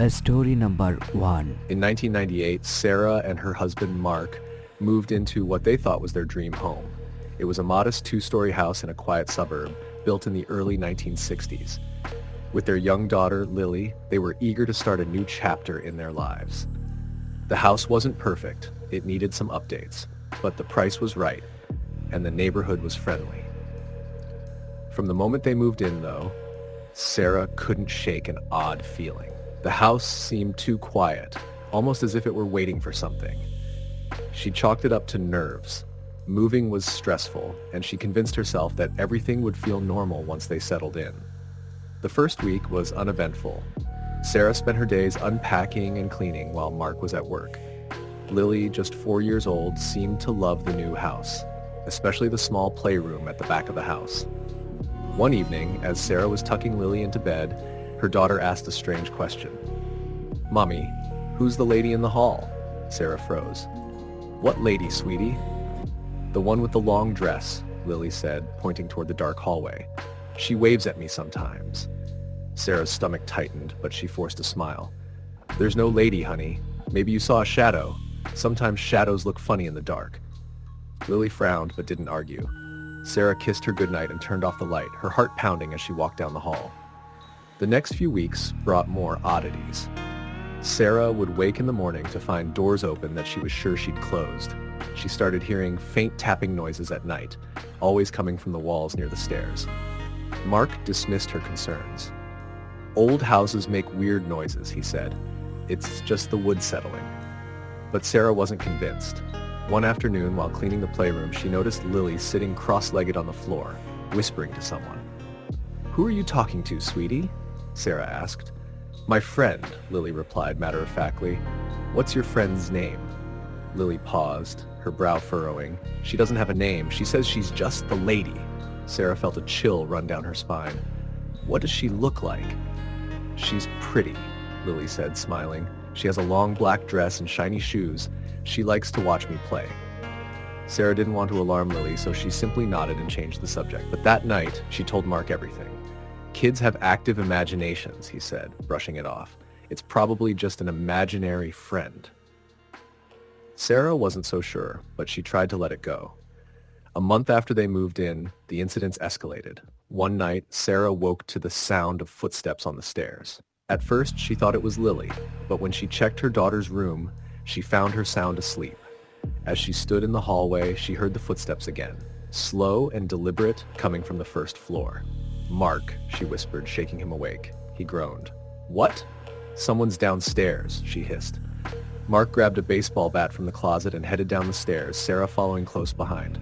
Story number 1. In 1998, Sarah and her husband Mark moved into what they thought was their dream home. It was a modest two-story house in a quiet suburb built in the early 1960s. With their young daughter, Lily, they were eager to start a new chapter in their lives. The house wasn't perfect. It needed some updates, but the price was right, and the neighborhood was friendly. From the moment they moved in, though, Sarah couldn't shake an odd feeling. The house seemed too quiet, almost as if it were waiting for something. She chalked it up to nerves. Moving was stressful, and she convinced herself that everything would feel normal once they settled in. The first week was uneventful. Sarah spent her days unpacking and cleaning while Mark was at work. Lily, just 4 years old, seemed to love the new house, especially the small playroom at the back of the house. One evening, as Sarah was tucking Lily into bed, her daughter asked a strange question. "Mommy, who's the lady in the hall?" Sarah froze. "What lady, sweetie?" "The one with the long dress," Lily said, pointing toward the dark hallway. "She waves at me sometimes." Sarah's stomach tightened, but she forced a smile. "There's no lady, honey. Maybe you saw a shadow. Sometimes shadows look funny in the dark." Lily frowned but didn't argue. Sarah kissed her goodnight and turned off the light, her heart pounding as she walked down the hall. The next few weeks brought more oddities. Sarah would wake in the morning to find doors open that she was sure she'd closed. She started hearing faint tapping noises at night, always coming from the walls near the stairs. Mark dismissed her concerns. "Old houses make weird noises," he said. "It's just the wood settling." But Sarah wasn't convinced. One afternoon, while cleaning the playroom, she noticed Lily sitting cross-legged on the floor, whispering to someone. "Who are you talking to, sweetie?" Sarah asked. "My friend," Lily replied matter-of-factly. "What's your friend's name?" Lily paused, her brow furrowing. "She doesn't have a name. She says she's just the lady." Sarah felt a chill run down her spine. "What does she look like?" "She's pretty," Lily said, smiling. "She has a long black dress and shiny shoes. She likes to watch me play." Sarah didn't want to alarm Lily, so she simply nodded and changed the subject. But that night, she told Mark everything. "Kids have active imaginations," he said, brushing it off. "It's probably just an imaginary friend." Sarah wasn't so sure, but she tried to let it go. A month after they moved in, the incidents escalated. One night, Sarah woke to the sound of footsteps on the stairs. At first, she thought it was Lily, but when she checked her daughter's room, she found her sound asleep. As she stood in the hallway, she heard the footsteps again, slow and deliberate, coming from the first floor. "Mark," she whispered, shaking him awake. He groaned. "What?" "Someone's downstairs," she hissed. Mark grabbed a baseball bat from the closet and headed down the stairs, Sarah following close behind.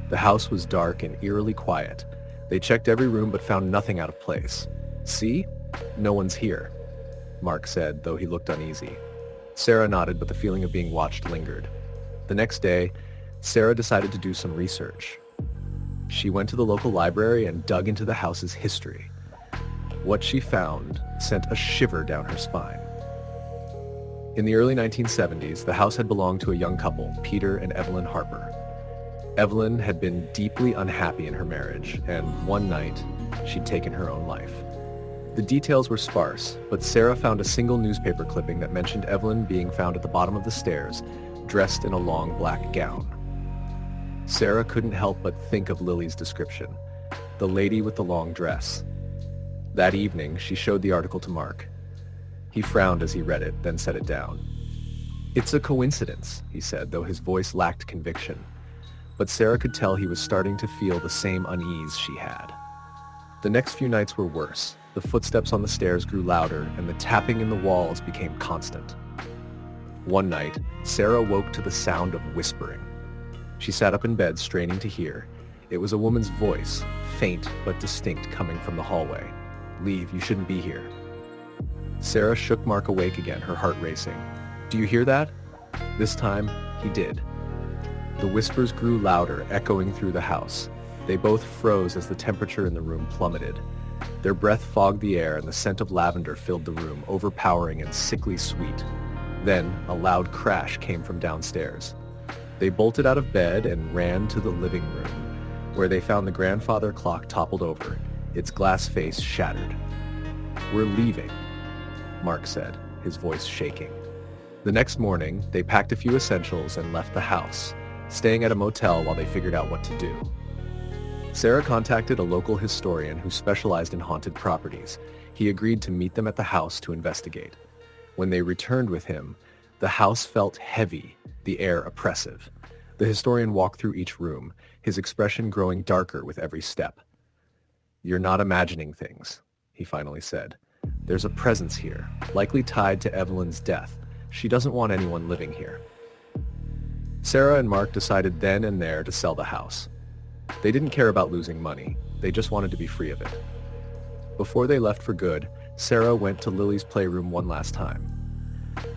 The house was dark and eerily quiet. They checked every room but found nothing out of place. "See? No one's here," Mark said, though he looked uneasy. Sarah nodded, but the feeling of being watched lingered. The next day, Sarah decided to do some research. She went to the local library and dug into the house's history. What she found sent a shiver down her spine. In the early 1970s, the house had belonged to a young couple, Peter and Evelyn Harper. Evelyn had been deeply unhappy in her marriage, and one night, she'd taken her own life. The details were sparse, but Sarah found a single newspaper clipping that mentioned Evelyn being found at the bottom of the stairs, dressed in a long black gown. Sarah couldn't help but think of Lily's description, the lady with the long dress. That evening, she showed the article to Mark. He frowned as he read it, then set it down. "It's a coincidence," he said, though his voice lacked conviction. But Sarah could tell he was starting to feel the same unease she had. The next few nights were worse. The footsteps on the stairs grew louder, and the tapping in the walls became constant. One night, Sarah woke to the sound of whispering. She sat up in bed, straining to hear. It was a woman's voice, faint but distinct, coming from the hallway. "Leave, you shouldn't be here." Sarah shook Mark awake again, her heart racing. "Do you hear that?" This time, he did. The whispers grew louder, echoing through the house. They both froze as the temperature in the room plummeted. Their breath fogged the air, and the scent of lavender filled the room, overpowering and sickly sweet. Then, a loud crash came from downstairs. They bolted out of bed and ran to the living room, where they found the grandfather clock toppled over, its glass face shattered. "We're leaving," Mark said, his voice shaking. The next morning, they packed a few essentials and left the house, staying at a motel while they figured out what to do. Sarah contacted a local historian who specialized in haunted properties. He agreed to meet them at the house to investigate. When they returned with him, the house felt heavy, the air oppressive. The historian walked through each room, his expression growing darker with every step. "You're not imagining things," he finally said. "There's a presence here, likely tied to Evelyn's death. She doesn't want anyone living here." Sarah and Mark decided then and there to sell the house. They didn't care about losing money. They just wanted to be free of it. Before they left for good, Sarah went to Lily's playroom one last time.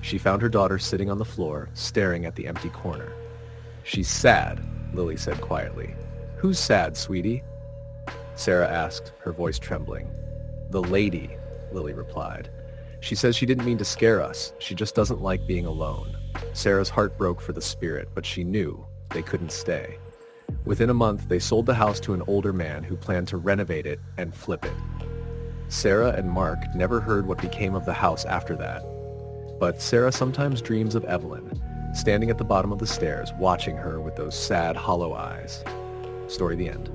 She found her daughter sitting on the floor, staring at the empty corner. "She's sad," Lily said quietly. "Who's sad, sweetie?" Sarah asked, her voice trembling. "The lady," Lily replied. "She says she didn't mean to scare us. She just doesn't like being alone." Sarah's heart broke for the spirit, but she knew they couldn't stay. Within a month, they sold the house to an older man who planned to renovate it and flip it. Sarah and Mark never heard what became of the house after that. But Sarah sometimes dreams of Evelyn, standing at the bottom of the stairs, watching her with those sad, hollow eyes. Story the end.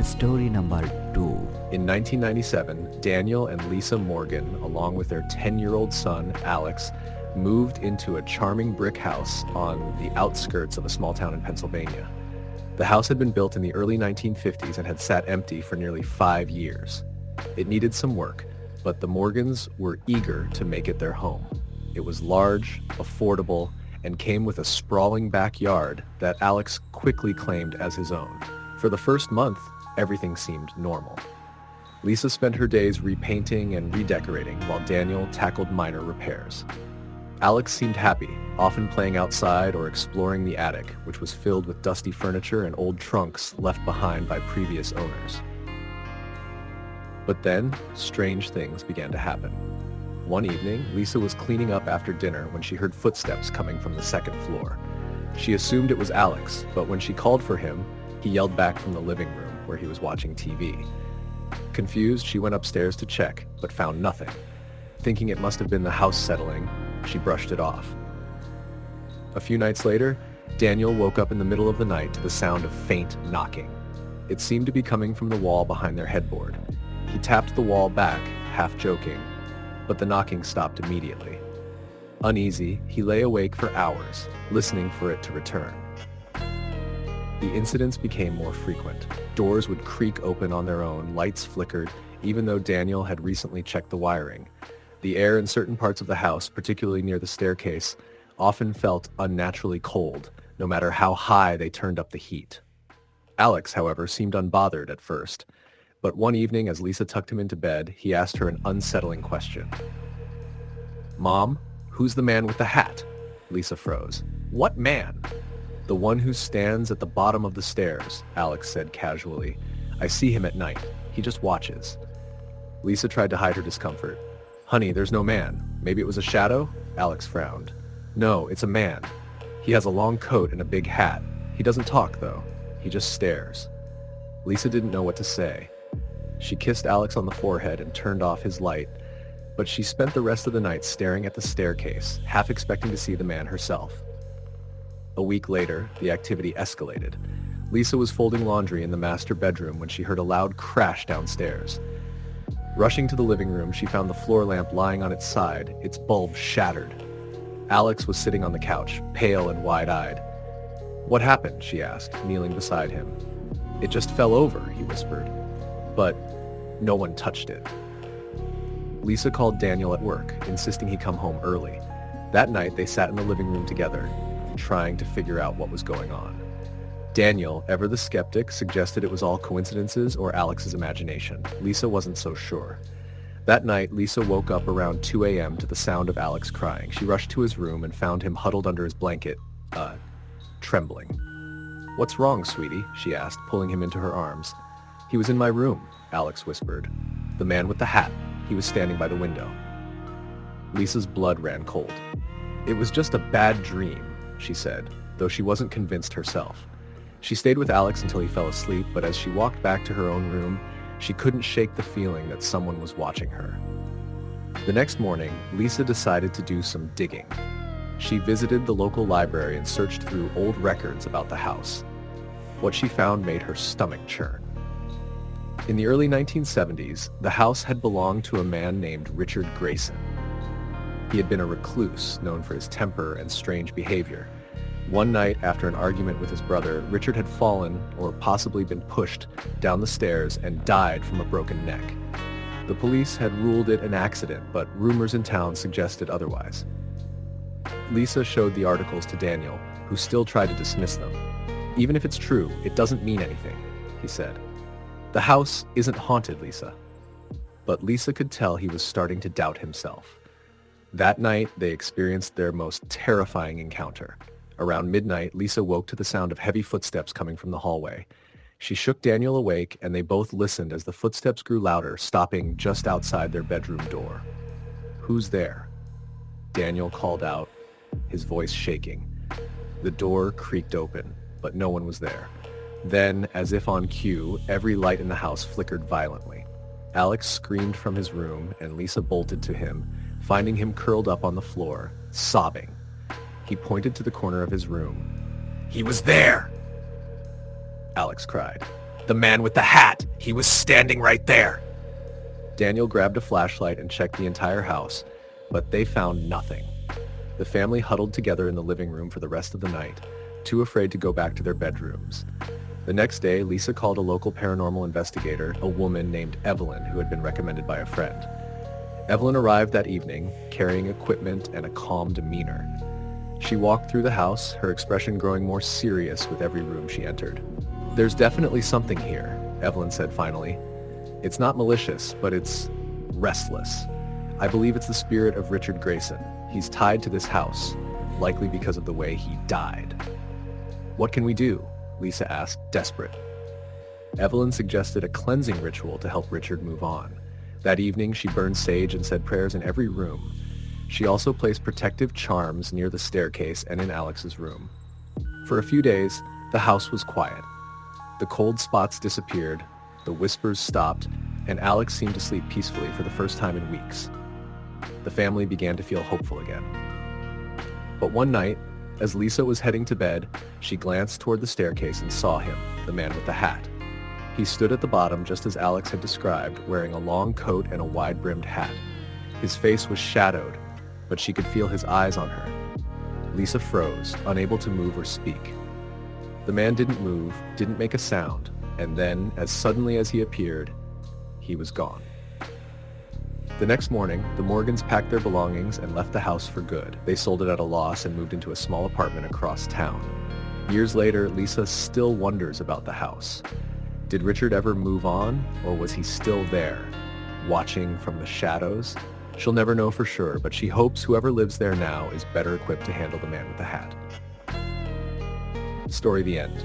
Story number 2. In 1997, Daniel and Lisa Morgan, along with their 10-year-old son, Alex, moved into a charming brick house on the outskirts of a small town in Pennsylvania. The house had been built in the early 1950s and had sat empty for nearly 5 years. It needed some work, but the Morgans were eager to make it their home. It was large, affordable, and came with a sprawling backyard that Alex quickly claimed as his own. For the first month, everything seemed normal. Lisa spent her days repainting and redecorating while Daniel tackled minor repairs. Alex seemed happy, often playing outside or exploring the attic, which was filled with dusty furniture and old trunks left behind by previous owners. But then, strange things began to happen. One evening, Lisa was cleaning up after dinner when she heard footsteps coming from the second floor. She assumed it was Alex, but when she called for him, he yelled back from the living room where he was watching TV. Confused, she went upstairs to check, but found nothing. Thinking it must have been the house settling, she brushed it off. A few nights later, Daniel woke up in the middle of the night to the sound of faint knocking. It seemed to be coming from the wall behind their headboard. He tapped the wall back, half joking, but the knocking stopped immediately. Uneasy, he lay awake for hours, listening for it to return. The incidents became more frequent. Doors would creak open on their own, lights flickered, even though Daniel had recently checked the wiring. The air in certain parts of the house, particularly near the staircase, often felt unnaturally cold, no matter how high they turned up the heat. Alex, however, seemed unbothered at first, but one evening as Lisa tucked him into bed, he asked her an unsettling question. "Mom, who's the man with the hat?" Lisa froze. "What man?" "The one who stands at the bottom of the stairs," Alex said casually. "I see him at night. He just watches." Lisa tried to hide her discomfort. "Honey, there's no man. Maybe it was a shadow?" Alex frowned. "No, it's a man. He has a long coat and a big hat. He doesn't talk, though. He just stares." Lisa didn't know what to say. She kissed Alex on the forehead and turned off his light, but she spent the rest of the night staring at the staircase, half expecting to see the man herself. A week later, the activity escalated. Lisa was folding laundry in the master bedroom when she heard a loud crash downstairs. Rushing to the living room, she found the floor lamp lying on its side, its bulb shattered. Alex was sitting on the couch, pale and wide-eyed. "What happened?" she asked, kneeling beside him. "It just fell over," he whispered. "But no one touched it." Lisa called Daniel at work, insisting he come home early. That night, they sat in the living room together, trying to figure out what was going on. Daniel, ever the skeptic, suggested it was all coincidences or Alex's imagination. Lisa wasn't so sure. That night, Lisa woke up around 2 a.m. to the sound of Alex crying. She rushed to his room and found him huddled under his blanket, trembling. "What's wrong, sweetie?" she asked, pulling him into her arms. "He was in my room," Alex whispered. "The man with the hat. He was standing by the window." Lisa's blood ran cold. "It was just a bad dream," she said, though she wasn't convinced herself. She stayed with Alex until he fell asleep, but as she walked back to her own room, she couldn't shake the feeling that someone was watching her. The next morning, Lisa decided to do some digging. She visited the local library and searched through old records about the house. What she found made her stomach churn. In the early 1970s, the house had belonged to a man named Richard Grayson. He had been a recluse, known for his temper and strange behavior. One night, after an argument with his brother, Richard had fallen, or possibly been pushed, down the stairs and died from a broken neck. The police had ruled it an accident, but rumors in town suggested otherwise. Lisa showed the articles to Daniel, who still tried to dismiss them. "Even if it's true, it doesn't mean anything," he said. "The house isn't haunted, Lisa." But Lisa could tell he was starting to doubt himself. That night, they experienced their most terrifying encounter. Around midnight, Lisa woke to the sound of heavy footsteps coming from the hallway. She shook Daniel awake, and they both listened as the footsteps grew louder, stopping just outside their bedroom door. "Who's there?" Daniel called out, his voice shaking. The door creaked open, but no one was there. Then, as if on cue, every light in the house flickered violently. Alex screamed from his room, and Lisa bolted to him, finding him curled up on the floor, sobbing. He pointed to the corner of his room. "He was there!" Alex cried. "The man with the hat! He was standing right there!" Daniel grabbed a flashlight and checked the entire house, but they found nothing. The family huddled together in the living room for the rest of the night, too afraid to go back to their bedrooms. The next day, Lisa called a local paranormal investigator, a woman named Evelyn, who had been recommended by a friend. Evelyn arrived that evening, carrying equipment and a calm demeanor. She walked through the house, her expression growing more serious with every room she entered. "There's definitely something here," Evelyn said finally. "It's not malicious, but it's restless. I believe it's the spirit of Richard Grayson. He's tied to this house, likely because of the way he died." "What can we do?" Lisa asked, desperate. Evelyn suggested a cleansing ritual to help Richard move on. That evening, she burned sage and said prayers in every room. She also placed protective charms near the staircase and in Alex's room. For a few days, the house was quiet. The cold spots disappeared, the whispers stopped, and Alex seemed to sleep peacefully for the first time in weeks. The family began to feel hopeful again. But one night, as Lisa was heading to bed, she glanced toward the staircase and saw him, the man with the hat. He stood at the bottom just as Alex had described, wearing a long coat and a wide-brimmed hat. His face was shadowed, but she could feel his eyes on her. Lisa froze, unable to move or speak. The man didn't move, didn't make a sound, and then, as suddenly as he appeared, he was gone. The next morning, the Morgans packed their belongings and left the house for good. They sold it at a loss and moved into a small apartment across town. Years later, Lisa still wonders about the house. Did Richard ever move on, or was he still there, watching from the shadows? She'll never know for sure, but she hopes whoever lives there now is better equipped to handle the man with the hat. Story the end.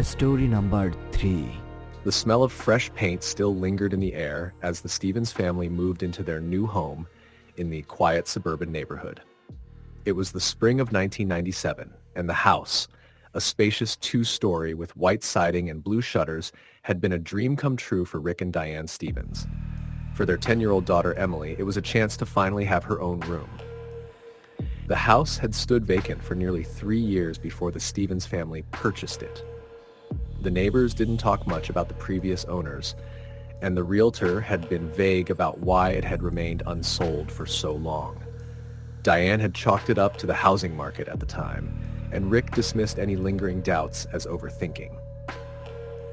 Story number 3. The smell of fresh paint still lingered in the air as the Stevens family moved into their new home in the quiet suburban neighborhood. It was the spring of 1997, and the house, a spacious 2-story with white siding and blue shutters, had been a dream come true for Rick and Diane Stevens. For their 10-year-old daughter Emily, it was a chance to finally have her own room. The house had stood vacant for nearly 3 years before the Stevens family purchased it. The neighbors didn't talk much about the previous owners, and the realtor had been vague about why it had remained unsold for so long. Diane had chalked it up to the housing market at the time, and Rick dismissed any lingering doubts as overthinking.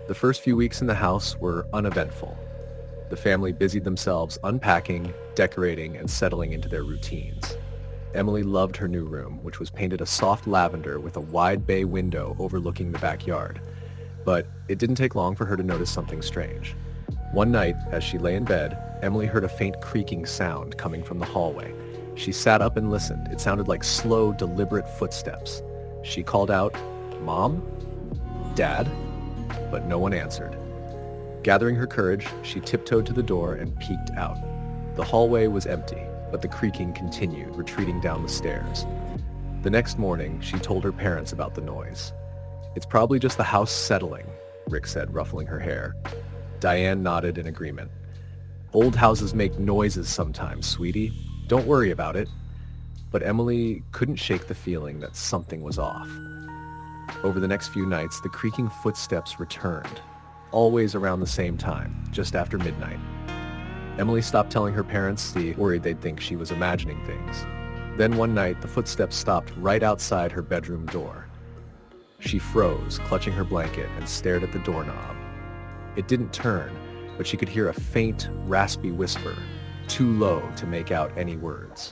The first few weeks in the house were uneventful. The family busied themselves unpacking, decorating, and settling into their routines. Emily loved her new room, which was painted a soft lavender with a wide bay window overlooking the backyard. But it didn't take long for her to notice something strange. One night, as she lay in bed, Emily heard a faint creaking sound coming from the hallway. She sat up and listened. It sounded like slow, deliberate footsteps. She called out, "Mom? Dad?" But no one answered. Gathering her courage, she tiptoed to the door and peeked out. The hallway was empty, but the creaking continued, retreating down the stairs. The next morning, she told her parents about the noise. "It's probably just the house settling," Rick said, ruffling her hair. Diane nodded in agreement. Old houses make noises sometimes, sweetie. Don't worry about it. But Emily couldn't shake the feeling that something was off. Over the next few nights, the creaking footsteps returned, always around the same time, just after midnight. Emily stopped telling her parents, worried they'd think she was imagining things. Then one night, the footsteps stopped right outside her bedroom door. She froze, clutching her blanket, and stared at the doorknob. It didn't turn, but she could hear a faint, raspy whisper, too low to make out any words.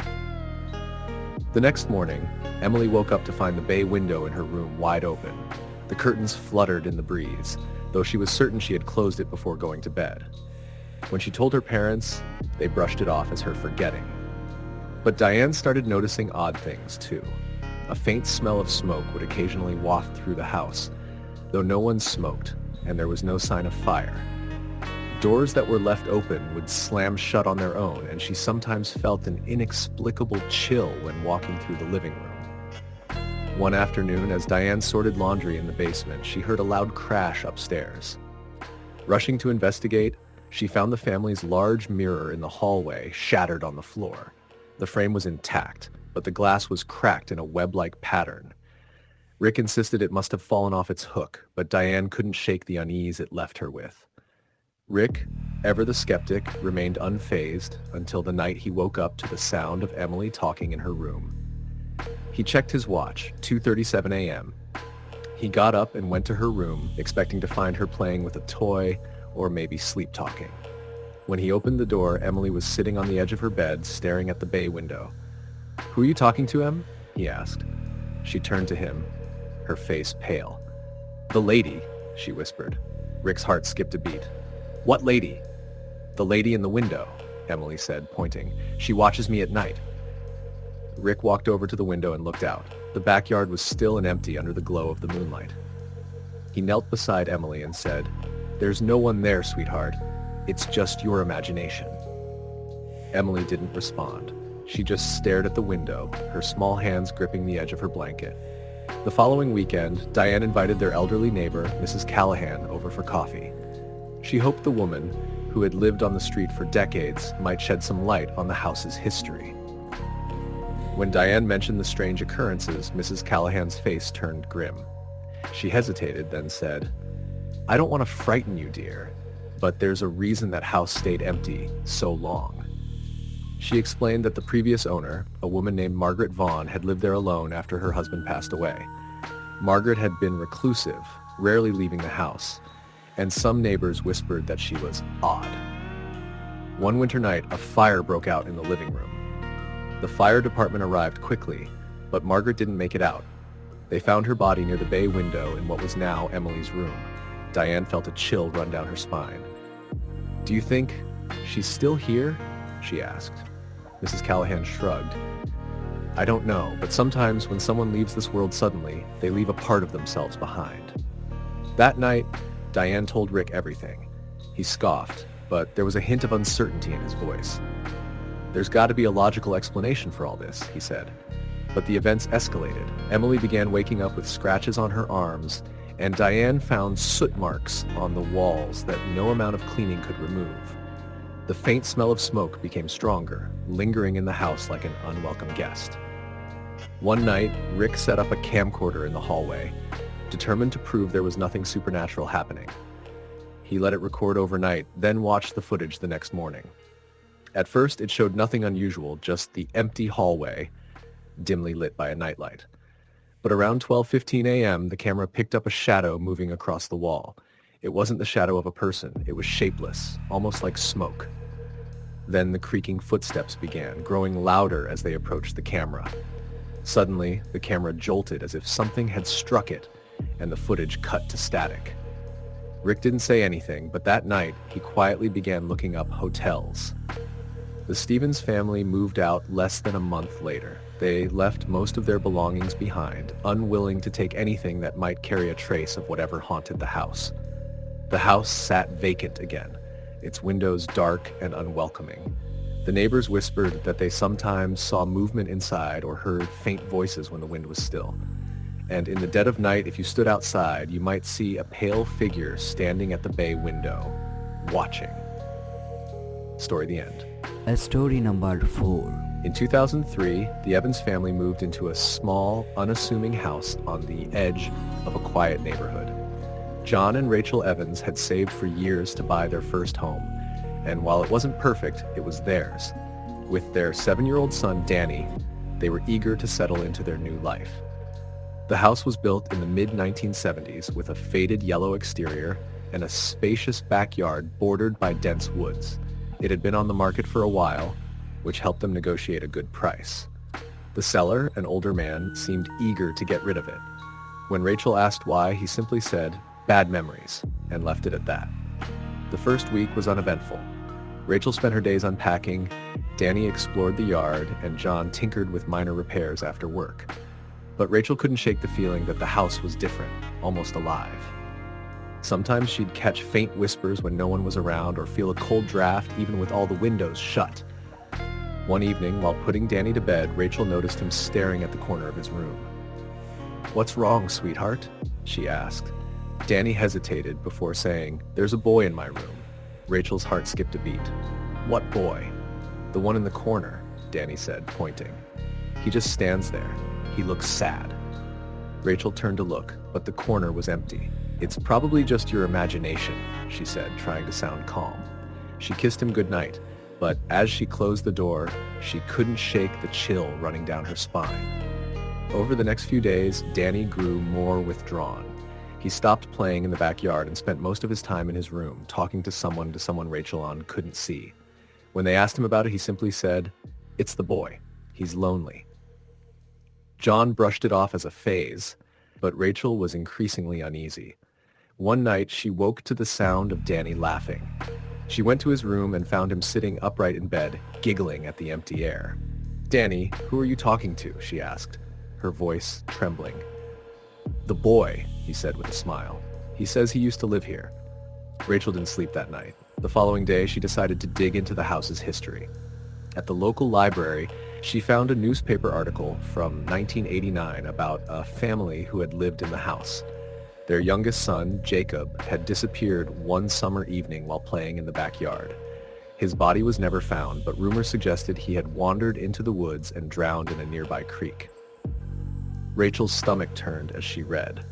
The next morning, Emily woke up to find the bay window in her room wide open. The curtains fluttered in the breeze, though she was certain she had closed it before going to bed. When she told her parents, they brushed it off as her forgetting. But Diane started noticing odd things, too. A faint smell of smoke would occasionally waft through the house, though no one smoked, and there was no sign of fire. Doors that were left open would slam shut on their own, and she sometimes felt an inexplicable chill when walking through the living room. One afternoon, as Diane sorted laundry in the basement, she heard a loud crash upstairs. Rushing to investigate, she found the family's large mirror in the hallway shattered on the floor. The frame was intact, but the glass was cracked in a web-like pattern. Rick insisted it must have fallen off its hook, but Diane couldn't shake the unease it left her with. Rick, ever the skeptic, remained unfazed until the night he woke up to the sound of Emily talking in her room. He checked his watch, 2:37 a.m. He got up and went to her room, expecting to find her playing with a toy or maybe sleep-talking. When he opened the door, Emily was sitting on the edge of her bed, staring at the bay window. "Who are you talking to, Em?" he asked. She turned to him, her face pale. "The lady," she whispered. Rick's heart skipped a beat. "What lady?" "The lady in the window," Emily said, pointing. "She watches me at night." Rick walked over to the window and looked out. The backyard was still and empty under the glow of the moonlight. He knelt beside Emily and said, "There's no one there, sweetheart. It's just your imagination." Emily didn't respond. She just stared at the window, her small hands gripping the edge of her blanket. The following weekend, Diane invited their elderly neighbor, Mrs. Callahan, over for coffee. She hoped the woman, who had lived on the street for decades, might shed some light on the house's history. When Diane mentioned the strange occurrences, Mrs. Callahan's face turned grim. She hesitated, then said, "I don't want to frighten you, dear, but there's a reason that house stayed empty so long." She explained that the previous owner, a woman named Margaret Vaughn, had lived there alone after her husband passed away. Margaret had been reclusive, rarely leaving the house, and some neighbors whispered that she was odd. One winter night, a fire broke out in the living room. The fire department arrived quickly, but Margaret didn't make it out. They found her body near the bay window in what was now Emily's room. Diane felt a chill run down her spine. "Do you think she's still here?" she asked. Mrs. Callahan shrugged. "I don't know, but sometimes when someone leaves this world suddenly, they leave a part of themselves behind." That night, Diane told Rick everything. He scoffed, but there was a hint of uncertainty in his voice. "There's got to be a logical explanation for all this," he said. But the events escalated. Emily began waking up with scratches on her arms, and Diane found soot marks on the walls that no amount of cleaning could remove. The faint smell of smoke became stronger, lingering in the house like an unwelcome guest. One night, Rick set up a camcorder in the hallway, determined to prove there was nothing supernatural happening. He let it record overnight, then watched the footage the next morning. At first, it showed nothing unusual, just the empty hallway, dimly lit by a nightlight. But around 12:15 a.m., the camera picked up a shadow moving across the wall. It wasn't the shadow of a person. It was shapeless, almost like smoke. Then the creaking footsteps began, growing louder as they approached the camera. Suddenly, the camera jolted as if something had struck it, and the footage cut to static. Rick didn't say anything, but that night, he quietly began looking up hotels. The Stevens family moved out less than a month later. They left most of their belongings behind, unwilling to take anything that might carry a trace of whatever haunted the house. The house sat vacant again, its windows dark and unwelcoming. The neighbors whispered that they sometimes saw movement inside or heard faint voices when the wind was still. And in the dead of night, if you stood outside, you might see a pale figure standing at the bay window, watching. Story the end. Story number 4. In 2003, the Evans family moved into a small, unassuming house on the edge of a quiet neighborhood. John and Rachel Evans had saved for years to buy their first home, and while it wasn't perfect, it was theirs. With their 7-year-old son, Danny, they were eager to settle into their new life. The house was built in the mid-1970s with a faded yellow exterior and a spacious backyard bordered by dense woods. It had been on the market for a while, which helped them negotiate a good price. The seller, an older man, seemed eager to get rid of it. When Rachel asked why, he simply said, "Bad memories," and left it at that. The first week was uneventful. Rachel spent her days unpacking, Danny explored the yard, and John tinkered with minor repairs after work. But Rachel couldn't shake the feeling that the house was different, almost alive. Sometimes she'd catch faint whispers when no one was around or feel a cold draft even with all the windows shut. One evening, while putting Danny to bed, Rachel noticed him staring at the corner of his room. "What's wrong, sweetheart?" she asked. Danny hesitated before saying, "There's a boy in my room." Rachel's heart skipped a beat. "What boy?" "The one in the corner," Danny said, pointing. "He just stands there. He looks sad." Rachel turned to look, but the corner was empty. "It's probably just your imagination," she said, trying to sound calm. She kissed him goodnight, but as she closed the door, she couldn't shake the chill running down her spine. Over the next few days, Danny grew more withdrawn. He stopped playing in the backyard and spent most of his time in his room, talking to someone Rachel couldn't see. When they asked him about it, he simply said, "It's the boy. He's lonely." John brushed it off as a phase, but Rachel was increasingly uneasy. One night, she woke to the sound of Danny laughing. She went to his room and found him sitting upright in bed, giggling at the empty air. "Danny, who are you talking to?" she asked, her voice trembling. "The boy," he said with a smile. "He says he used to live here." Rachel didn't sleep that night. The following day, she decided to dig into the house's history. At the local library, she found a newspaper article from 1989 about a family who had lived in the house. Their youngest son, Jacob, had disappeared one summer evening while playing in the backyard. His body was never found, but rumors suggested he had wandered into the woods and drowned in a nearby creek. Rachel's stomach turned as she read.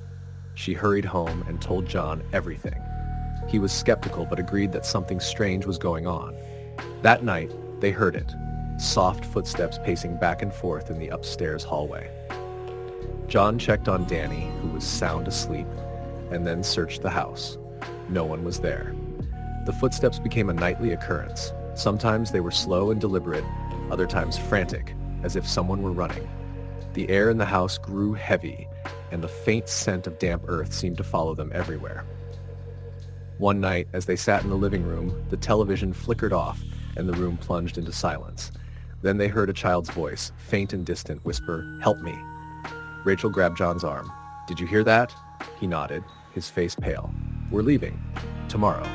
She hurried home and told John everything. He was skeptical but agreed that something strange was going on. That night, they heard it, soft footsteps pacing back and forth in the upstairs hallway. John checked on Danny, who was sound asleep, and then searched the house. No one was there. The footsteps became a nightly occurrence. Sometimes they were slow and deliberate, other times frantic, as if someone were running. The air in the house grew heavy, and the faint scent of damp earth seemed to follow them everywhere. One night, as they sat in the living room, the television flickered off, and the room plunged into silence. Then they heard a child's voice, faint and distant, whisper, "Help me." Rachel grabbed John's arm. "Did you hear that?" He nodded, his face pale. "We're leaving. Tomorrow."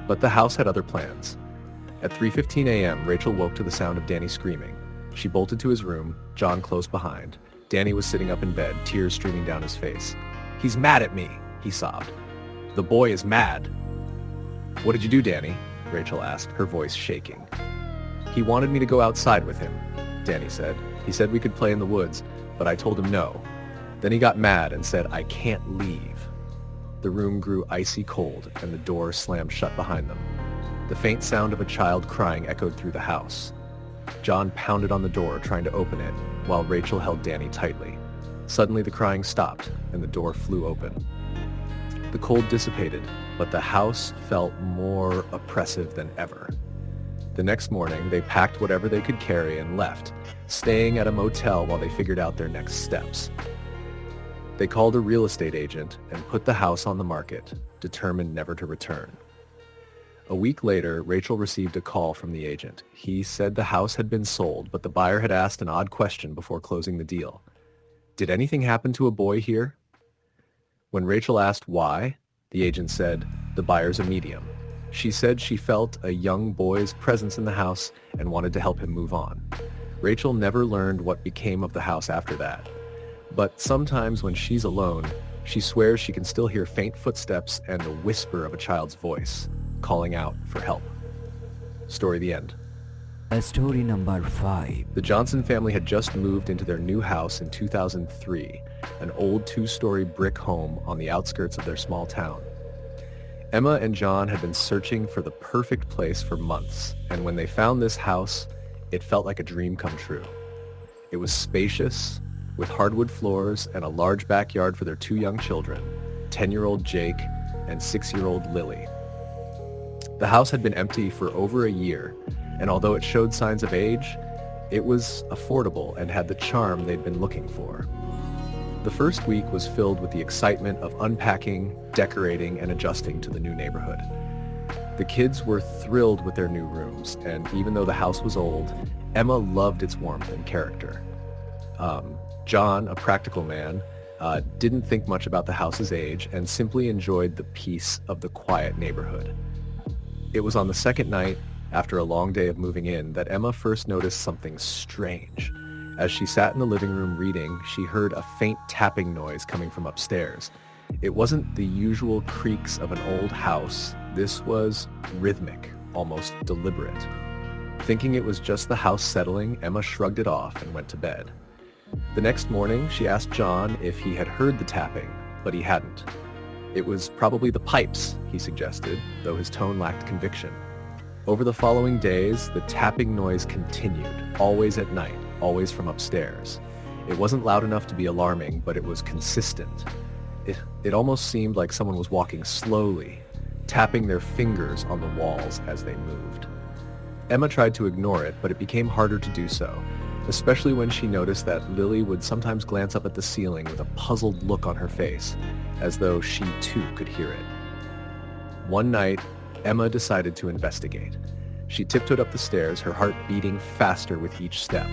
But the house had other plans. At 3:15 a.m., Rachel woke to the sound of Danny screaming. She bolted to his room, John close behind. Danny was sitting up in bed, tears streaming down his face. "He's mad at me," he sobbed. "The boy is mad." "What did you do, Danny?" Rachel asked, her voice shaking. "He wanted me to go outside with him," Danny said. "He said we could play in the woods, but I told him no. Then he got mad and said, 'I can't leave.'" The room grew icy cold, and the door slammed shut behind them. The faint sound of a child crying echoed through the house. John pounded on the door, trying to open it, while Rachel held Danny tightly. Suddenly the crying stopped, and the door flew open. The cold dissipated, but the house felt more oppressive than ever. The next morning, they packed whatever they could carry and left, staying at a motel while they figured out their next steps. They called a real estate agent and put the house on the market, determined never to return. A week later, Rachel received a call from the agent. He said the house had been sold, but the buyer had asked an odd question before closing the deal. "Did anything happen to a boy here?" When Rachel asked why, the agent said, "The buyer's a medium. She said she felt a young boy's presence in the house and wanted to help him move on." Rachel never learned what became of the house after that. But sometimes when she's alone, she swears she can still hear faint footsteps and the whisper of a child's voice, calling out for help. Story the end. Story number 5. The Johnson family had just moved into their new house in 2003, an old 2-story brick home on the outskirts of their small town. Emma and John had been searching for the perfect place for months, and when they found this house, it felt like a dream come true. It was spacious, with hardwood floors and a large backyard for their 2 young children, 10-year-old Jake and 6-year-old Lily. The house had been empty for over a year, and although it showed signs of age, it was affordable and had the charm they'd been looking for. The first week was filled with the excitement of unpacking, decorating, and adjusting to the new neighborhood. The kids were thrilled with their new rooms, and even though the house was old, Emma loved its warmth and character. John, a practical man, didn't think much about the house's age and simply enjoyed the peace of the quiet neighborhood. It was on the second night, after a long day of moving in, that Emma first noticed something strange. As she sat in the living room reading, she heard a faint tapping noise coming from upstairs. It wasn't the usual creaks of an old house. This was rhythmic, almost deliberate. Thinking it was just the house settling, Emma shrugged it off and went to bed. The next morning, she asked John if he had heard the tapping, but he hadn't. It was probably the pipes, he suggested, though his tone lacked conviction. Over the following days, the tapping noise continued, always at night, always from upstairs. It wasn't loud enough to be alarming, but it was consistent. It almost seemed like someone was walking slowly, tapping their fingers on the walls as they moved. Emma tried to ignore it, but it became harder to do so, especially when she noticed that Lily would sometimes glance up at the ceiling with a puzzled look on her face, as though she too could hear it. One night, Emma decided to investigate. She tiptoed up the stairs, her heart beating faster with each step.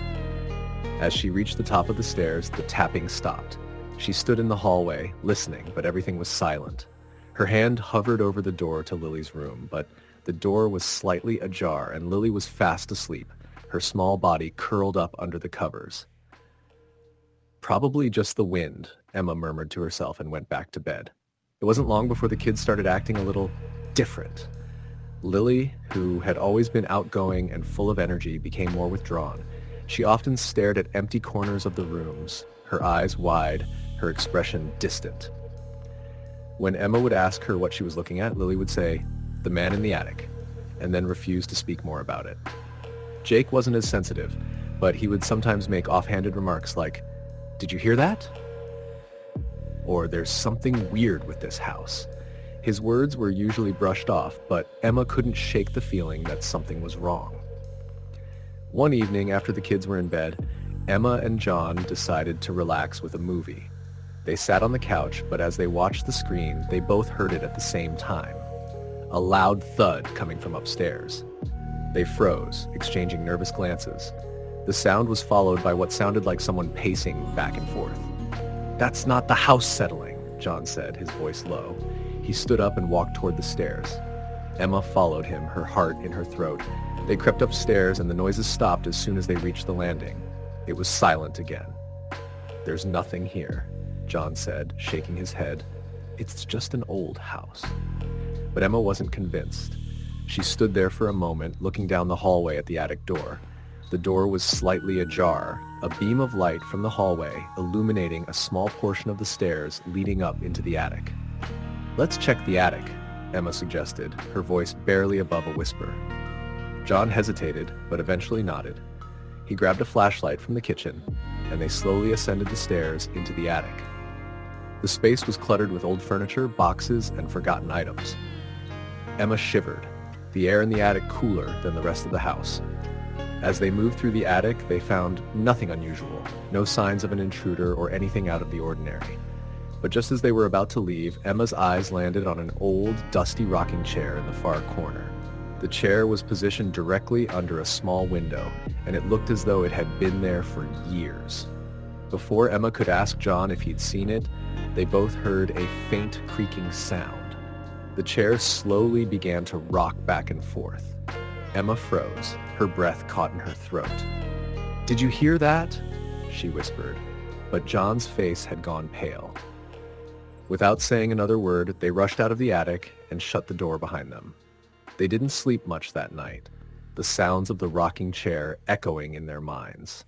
As she reached the top of the stairs, the tapping stopped. She stood in the hallway, listening, but everything was silent. Her hand hovered over the door to Lily's room, but the door was slightly ajar and Lily was fast asleep, her small body curled up under the covers. Probably just the wind, Emma murmured to herself and went back to bed. It wasn't long before the kids started acting a little different. Lily, who had always been outgoing and full of energy, became more withdrawn. She often stared at empty corners of the rooms, her eyes wide, her expression distant. When Emma would ask her what she was looking at, Lily would say, "The man in the attic," and then refuse to speak more about it. Jake wasn't as sensitive, but he would sometimes make offhanded remarks like, "Did you hear that?" Or, "There's something weird with this house." His words were usually brushed off, but Emma couldn't shake the feeling that something was wrong. One evening, after the kids were in bed, Emma and John decided to relax with a movie. They sat on the couch, but as they watched the screen, they both heard it at the same time. A loud thud coming from upstairs. They froze, exchanging nervous glances. The sound was followed by what sounded like someone pacing back and forth. "That's not the house settling," John said, his voice low. He stood up and walked toward the stairs. Emma followed him, her heart in her throat. They crept upstairs and the noises stopped as soon as they reached the landing. It was silent again. "There's nothing here," John said, shaking his head. "It's just an old house." But Emma wasn't convinced. She stood there for a moment, looking down the hallway at the attic door. The door was slightly ajar, a beam of light from the hallway illuminating a small portion of the stairs leading up into the attic. "Let's check the attic," Emma suggested, her voice barely above a whisper. John hesitated, but eventually nodded. He grabbed a flashlight from the kitchen, and they slowly ascended the stairs into the attic. The space was cluttered with old furniture, boxes, and forgotten items. Emma shivered, the air in the attic cooler than the rest of the house. As they moved through the attic, they found nothing unusual, no signs of an intruder or anything out of the ordinary. But just as they were about to leave, Emma's eyes landed on an old, dusty rocking chair in the far corner. The chair was positioned directly under a small window, and it looked as though it had been there for years. Before Emma could ask John if he'd seen it, they both heard a faint creaking sound. The chair slowly began to rock back and forth. Emma froze, her breath caught in her throat. "Did you hear that?" she whispered, but John's face had gone pale. Without saying another word, they rushed out of the attic and shut the door behind them. They didn't sleep much that night. the sounds of the rocking chair echoing in their minds.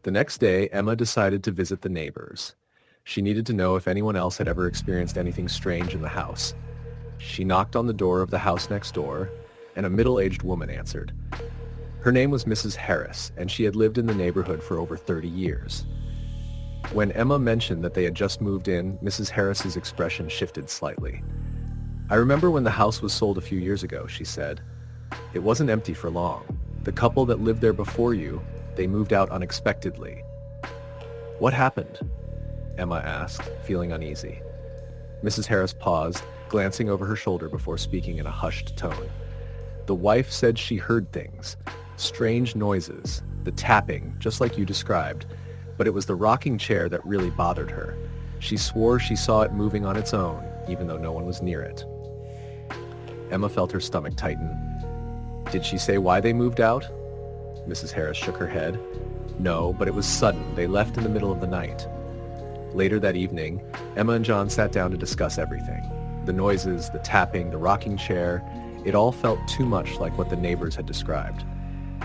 The next day, Emma decided to visit the neighbors. She needed to know if anyone else had ever experienced anything strange in the house. She knocked on the door of the house next door, and a middle-aged woman answered. Her name was Mrs. Harris, and she had lived in the neighborhood for over 30 years. When Emma mentioned that they had just moved in, Mrs. Harris's expression shifted slightly. I remember when the house was sold a few years ago, she said. It wasn't empty for long. The couple that lived there before you, they moved out unexpectedly. What happened? Emma asked, feeling uneasy. Mrs. Harris paused, glancing over her shoulder before speaking in a hushed tone. The wife said she heard things, strange noises, the tapping, just like you described, but it was the rocking chair that really bothered her. She swore she saw it moving on its own, even though no one was near it. Emma felt her stomach tighten. Did she say why they moved out? Mrs. Harris shook her head. No, but it was sudden. They left in the middle of the night. Later that evening, Emma and John sat down to discuss everything. The noises, the tapping, the rocking chair, it all felt too much like what the neighbors had described.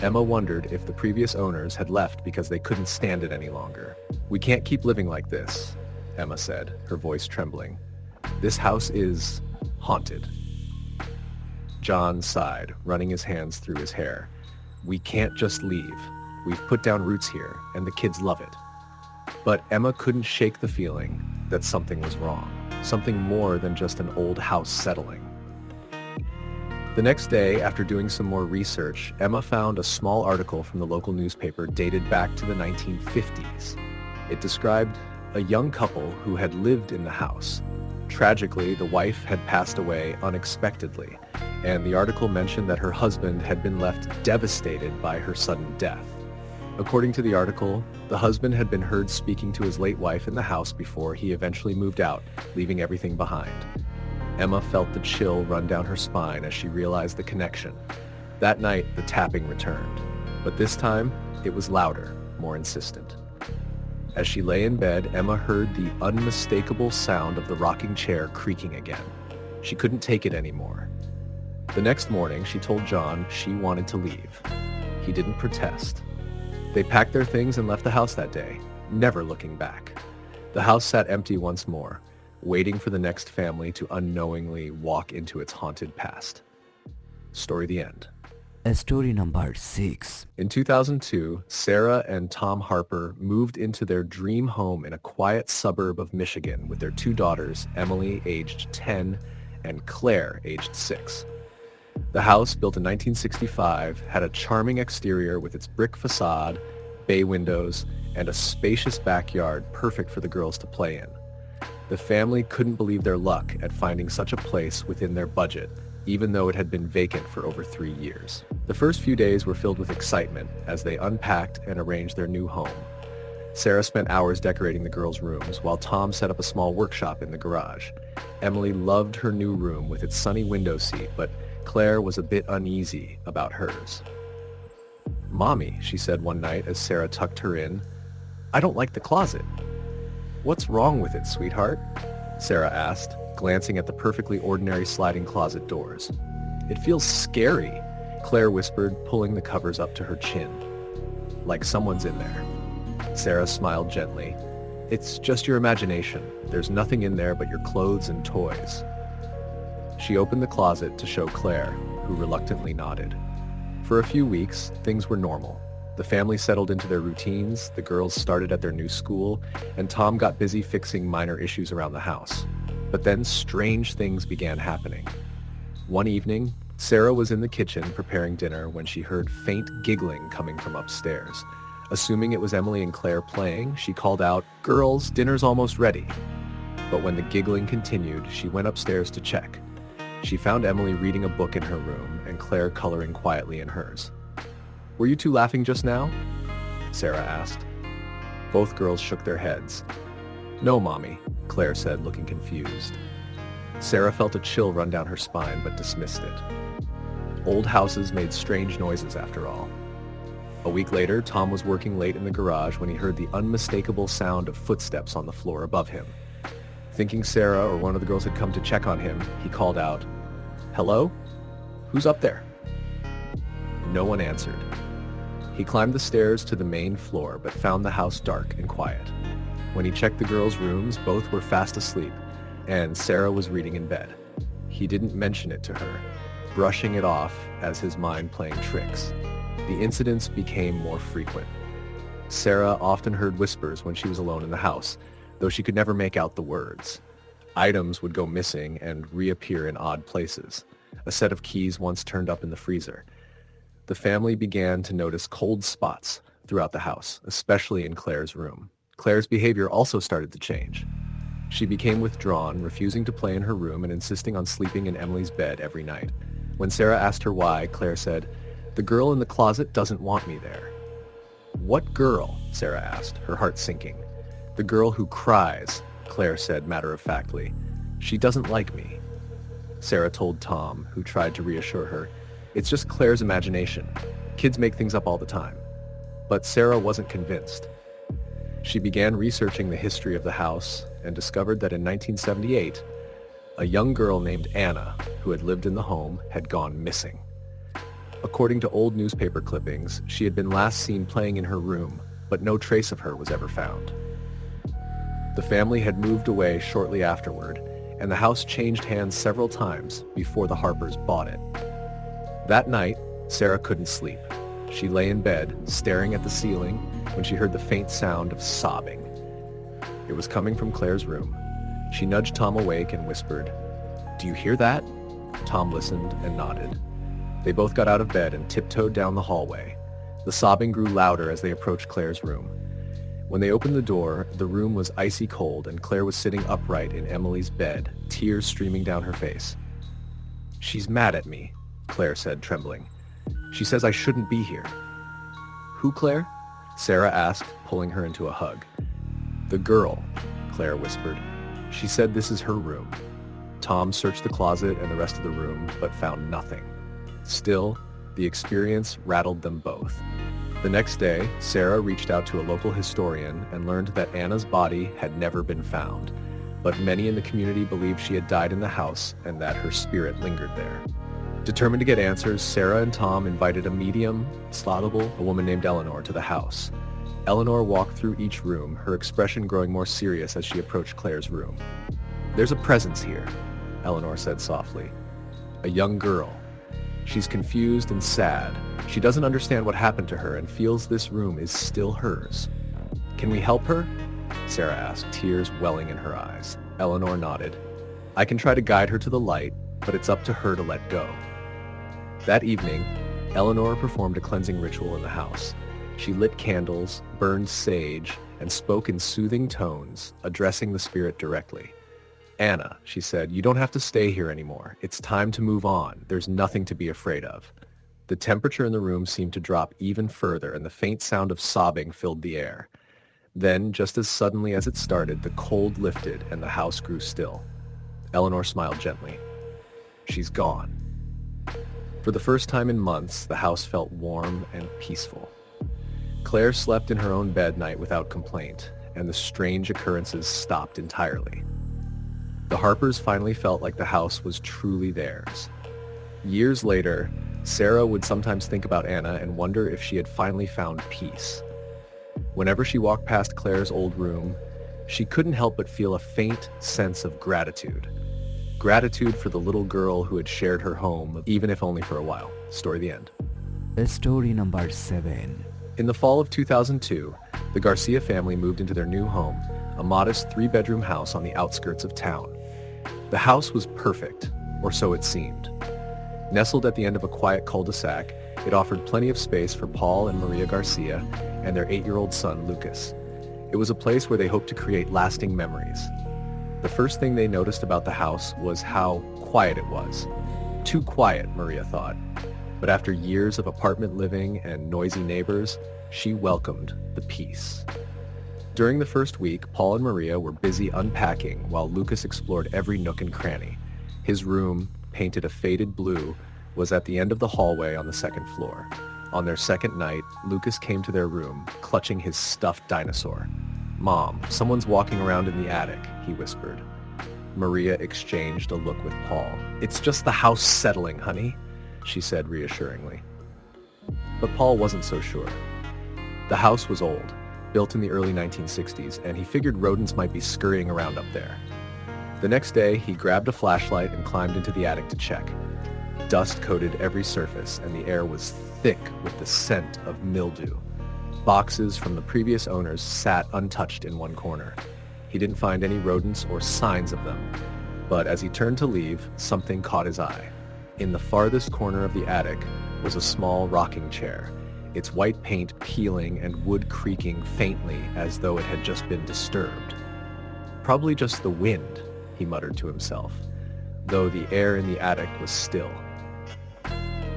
Emma wondered if the previous owners had left because they couldn't stand it any longer. We can't keep living like this, Emma said, her voice trembling. This house is haunted. John sighed, running his hands through his hair. We can't just leave. We've put down roots here, and the kids love it. But Emma couldn't shake the feeling that something was wrong, something more than just an old house settling. The next day, after doing some more research, Emma found a small article from the local newspaper dated back to the 1950s. It described a young couple who had lived in the house. Tragically, the wife had passed away unexpectedly, and the article mentioned that her husband had been left devastated by her sudden death. According to the article, the husband had been heard speaking to his late wife in the house before he eventually moved out, leaving everything behind. Emma felt the chill run down her spine as she realized the connection. That night, the tapping returned, but this time, it was louder, more insistent. As she lay in bed, Emma heard the unmistakable sound of the rocking chair creaking again. She couldn't take it anymore. The next morning, she told John she wanted to leave. He didn't protest. They packed their things and left the house that day, never looking back. The house sat empty once more, waiting for the next family to unknowingly walk into its haunted past. Story the end. Story number 6. In 2002, Sarah and Tom Harper moved into their dream home in a quiet suburb of Michigan with their 2 daughters, Emily, aged 10, and Claire, aged 6. The house, built in 1965, had a charming exterior with its brick facade, bay windows, and a spacious backyard perfect for the girls to play in. The family couldn't believe their luck at finding such a place within their budget, even though it had been vacant for over 3 years. The first few days were filled with excitement as they unpacked and arranged their new home. Sarah spent hours decorating the girls' rooms, while Tom set up a small workshop in the garage. Emily loved her new room with its sunny window seat, but Claire was a bit uneasy about hers. "Mommy," she said one night as Sarah tucked her in, "I don't like the closet." "What's wrong with it, sweetheart?" Sarah asked, glancing at the perfectly ordinary sliding closet doors. "It feels scary," Claire whispered, pulling the covers up to her chin. "Like someone's in there." Sarah smiled gently. "It's just your imagination. There's nothing in there but your clothes and toys." She opened the closet to show Claire, who reluctantly nodded. For a few weeks, things were normal. The family settled into their routines, the girls started at their new school, and Tom got busy fixing minor issues around the house. But then strange things began happening. One evening, Sarah was in the kitchen preparing dinner when she heard faint giggling coming from upstairs. Assuming it was Emily and Claire playing, she called out, "Girls, dinner's almost ready." But when the giggling continued, she went upstairs to check. She found Emily reading a book in her room and Claire coloring quietly in hers. "Were you two laughing just now?" Sarah asked. Both girls shook their heads. "No, Mommy," Claire said, looking confused. Sarah felt a chill run down her spine but dismissed it. Old houses made strange noises after all. A week later, Tom was working late in the garage when he heard the unmistakable sound of footsteps on the floor above him. Thinking Sarah or one of the girls had come to check on him, he called out, "Hello? Who's up there?" No one answered. He climbed the stairs to the main floor, but found the house dark and quiet. When he checked the girls' rooms, both were fast asleep, and Sarah was reading in bed. He didn't mention it to her, brushing it off as his mind playing tricks. The incidents became more frequent. Sarah often heard whispers when she was alone in the house, though she could never make out the words. Items would go missing and reappear in odd places. A set of keys once turned up in the freezer. The family began to notice cold spots throughout the house, especially in Claire's room. Claire's behavior also started to change. She became withdrawn, refusing to play in her room and insisting on sleeping in Emily's bed every night. When Sarah asked her why, Claire said, "The girl in the closet doesn't want me there." "What girl?" Sarah asked, her heart sinking. "The girl who cries," Claire said matter-of-factly. "She doesn't like me." Sarah told Tom, who tried to reassure her, "It's just Claire's imagination. Kids make things up all the time." But Sarah wasn't convinced. She began researching the history of the house and discovered that in 1978, a young girl named Anna, who had lived in the home, had gone missing. According to old newspaper clippings, she had been last seen playing in her room, but no trace of her was ever found. The family had moved away shortly afterward, and the house changed hands several times before the Harpers bought it. That night, Sarah couldn't sleep. She lay in bed, staring at the ceiling, when she heard the faint sound of sobbing. It was coming from Claire's room. She nudged Tom awake and whispered, "Do you hear that?" Tom listened and nodded. They both got out of bed and tiptoed down the hallway. The sobbing grew louder as they approached Claire's room. When they opened the door, the room was icy cold and Claire was sitting upright in Emily's bed, tears streaming down her face. "She's mad at me," Claire said, trembling. "She says I shouldn't be here." "Who, Claire?" Sarah asked, pulling her into a hug. "The girl," Claire whispered. "She said this is her room." Tom searched the closet and the rest of the room, but found nothing. Still, the experience rattled them both. The next day, Sarah reached out to a local historian and learned that Anna's body had never been found, but many in the community believed she had died in the house and that her spirit lingered there. Determined to get answers, Sarah and Tom invited a medium, Slautable, a woman named Eleanor, to the house. Eleanor walked through each room, her expression growing more serious as she approached Claire's room. "There's a presence here," Eleanor said softly. "A young girl. She's confused and sad. She doesn't understand what happened to her and feels this room is still hers. Can we help her?" Sarah asked, tears welling in her eyes. Eleanor nodded. "I can try to guide her to the light, but it's up to her to let go." That evening, Eleanor performed a cleansing ritual in the house. She lit candles, burned sage, and spoke in soothing tones, addressing the spirit directly. "Anna," she said, "you don't have to stay here anymore. It's time to move on. There's nothing to be afraid of." The temperature in the room seemed to drop even further, and the faint sound of sobbing filled the air. Then, just as suddenly as it started, the cold lifted and the house grew still. Eleanor smiled gently. "She's gone." For the first time in months, the house felt warm and peaceful. Claire slept in her own bed night without complaint, and the strange occurrences stopped entirely. The Harpers finally felt like the house was truly theirs. Years later, Sarah would sometimes think about Anna and wonder if she had finally found peace. Whenever she walked past Claire's old room, she couldn't help but feel a faint sense of gratitude. Gratitude for the little girl who had shared her home, even if only for a while. Story the end. Story number 7. In the fall of 2002, the Garcia family moved into their new home, a modest 3-bedroom house on the outskirts of town. The house was perfect, or so it seemed. Nestled at the end of a quiet cul-de-sac, it offered plenty of space for Paul and Maria Garcia and their 8-year-old son, Lucas. It was a place where they hoped to create lasting memories. The first thing they noticed about the house was how quiet it was. Too quiet, Maria thought. But after years of apartment living and noisy neighbors, she welcomed the peace. During the first week, Paul and Maria were busy unpacking while Lucas explored every nook and cranny. His room, painted a faded blue, was at the end of the hallway on the second floor. On their second night, Lucas came to their room, clutching his stuffed dinosaur. "Mom, someone's walking around in the attic," he whispered. Maria exchanged a look with Paul. "It's just the house settling, honey," she said reassuringly. But Paul wasn't so sure. The house was old, built in the early 1960s, and he figured rodents might be scurrying around up there. The next day, he grabbed a flashlight and climbed into the attic to check. Dust coated every surface, and the air was thick with the scent of mildew. Boxes from the previous owners sat untouched in one corner. He didn't find any rodents or signs of them, but as he turned to leave, something caught his eye. In the farthest corner of the attic was a small rocking chair, its white paint peeling and wood creaking faintly as though it had just been disturbed. Probably just the wind, he muttered to himself, though the air in the attic was still.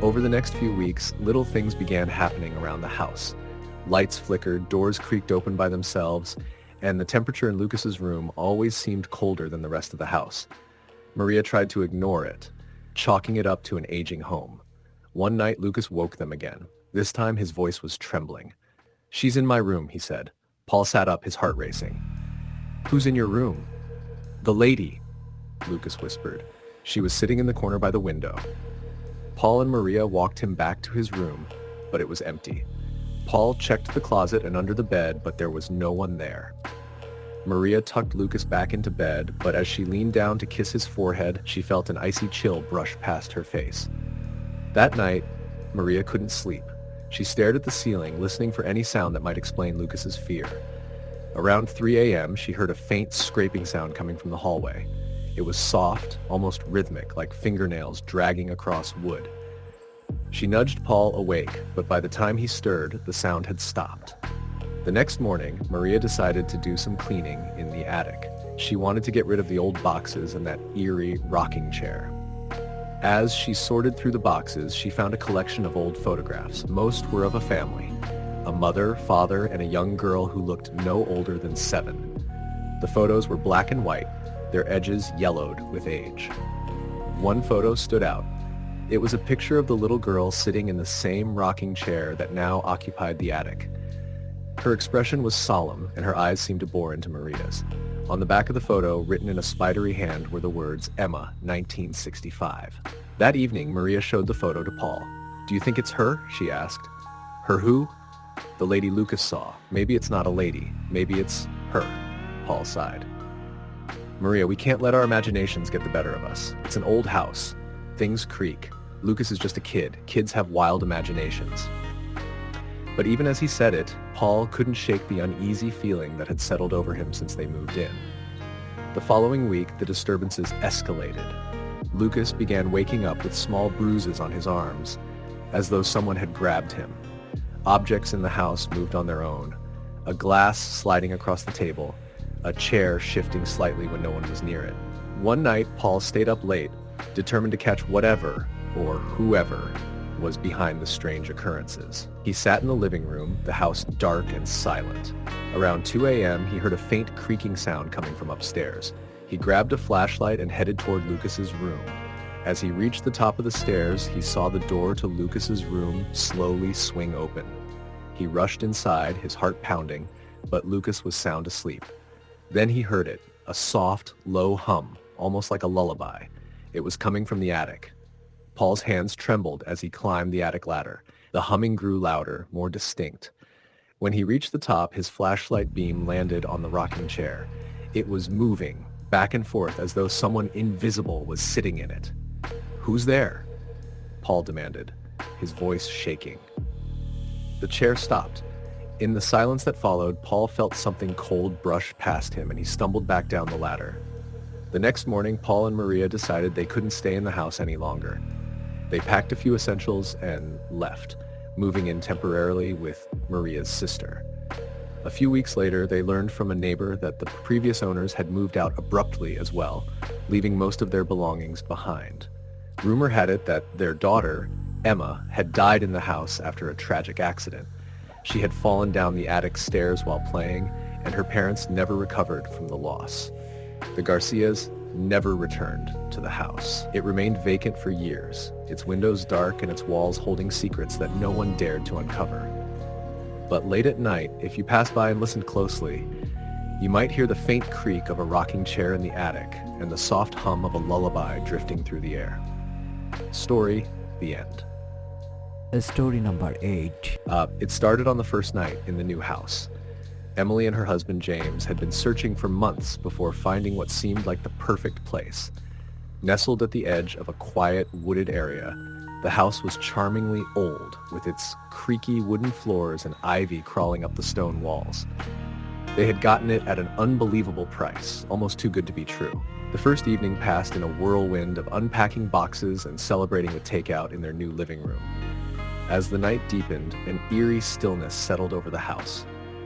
Over the next few weeks, little things began happening around the house. Lights flickered, doors creaked open by themselves, and the temperature in Lucas's room always seemed colder than the rest of the house. Maria tried to ignore it, chalking it up to an aging home. One night, Lucas woke them again. This time, his voice was trembling. "She's in my room," he said. Paul sat up, his heart racing. "Who's in your room?" "The lady," Lucas whispered. She was sitting in the corner by the window. Paul and Maria walked him back to his room, but it was empty. Paul checked the closet and under the bed, but there was no one there. Maria tucked Lucas back into bed, but as she leaned down to kiss his forehead, she felt an icy chill brush past her face. That night, Maria couldn't sleep. She stared at the ceiling, listening for any sound that might explain Lucas's fear. Around 3 a.m., she heard a faint scraping sound coming from the hallway. It was soft, almost rhythmic, like fingernails dragging across wood. She nudged Paul awake, but by the time he stirred, the sound had stopped. The next morning, Maria decided to do some cleaning in the attic. She wanted to get rid of the old boxes and that eerie rocking chair. As she sorted through the boxes, she found a collection of old photographs. Most were of a family, a mother, father, and a young girl who looked no older than 7. The photos were black and white, their edges yellowed with age. One photo stood out. It was a picture of the little girl sitting in the same rocking chair that now occupied the attic. Her expression was solemn, and her eyes seemed to bore into Maria's. On the back of the photo, written in a spidery hand, were the words, "Emma, 1965. That evening, Maria showed the photo to Paul. "Do you think it's her?" she asked. "Her who?" "The lady Lucas saw. Maybe it's not a lady. Maybe it's her," Paul sighed. "Maria, we can't let our imaginations get the better of us. It's an old house. Things creak. Lucas is just a kid. Kids have wild imaginations." But even as he said it, Paul couldn't shake the uneasy feeling that had settled over him since they moved in. The following week, the disturbances escalated. Lucas began waking up with small bruises on his arms, as though someone had grabbed him. Objects in the house moved on their own. A glass sliding across the table, a chair shifting slightly when no one was near it. One night, Paul stayed up late, determined to catch whatever, or whoever, was behind the strange occurrences. He sat in the living room, the house dark and silent. Around 2 a.m., he heard a faint creaking sound coming from upstairs. He grabbed a flashlight and headed toward Lucas's room. As he reached the top of the stairs, he saw the door to Lucas's room slowly swing open. He rushed inside, his heart pounding, but Lucas was sound asleep. Then he heard it, a soft, low hum, almost like a lullaby. It was coming from the attic. Paul's hands trembled as he climbed the attic ladder. The humming grew louder, more distinct. When he reached the top, his flashlight beam landed on the rocking chair. It was moving, back and forth, as though someone invisible was sitting in it. "Who's there?" Paul demanded, his voice shaking. The chair stopped. In the silence that followed, Paul felt something cold brush past him, and he stumbled back down the ladder. The next morning, Paul and Maria decided they couldn't stay in the house any longer. They packed a few essentials and left, moving in temporarily with Maria's sister. A few weeks later, they learned from a neighbor that the previous owners had moved out abruptly as well, leaving most of their belongings behind. Rumor had it that their daughter, Emma, had died in the house after a tragic accident. She had fallen down the attic stairs while playing, and her parents never recovered from the loss. The Garcias never returned to the house. It remained vacant for years, its windows dark and its walls holding secrets that no one dared to uncover. But late at night, if you passed by and listened closely, you might hear the faint creak of a rocking chair in the attic and the soft hum of a lullaby drifting through the air. Story, the end. Story number 8. It started on the first night in the new house. Emily and her husband James had been searching for months before finding what seemed like the perfect place. Nestled at the edge of a quiet, wooded area, the house was charmingly old, with its creaky wooden floors and ivy crawling up the stone walls. They had gotten it at an unbelievable price, almost too good to be true. The first evening passed in a whirlwind of unpacking boxes and celebrating the takeout in their new living room. As the night deepened, an eerie stillness settled over the house.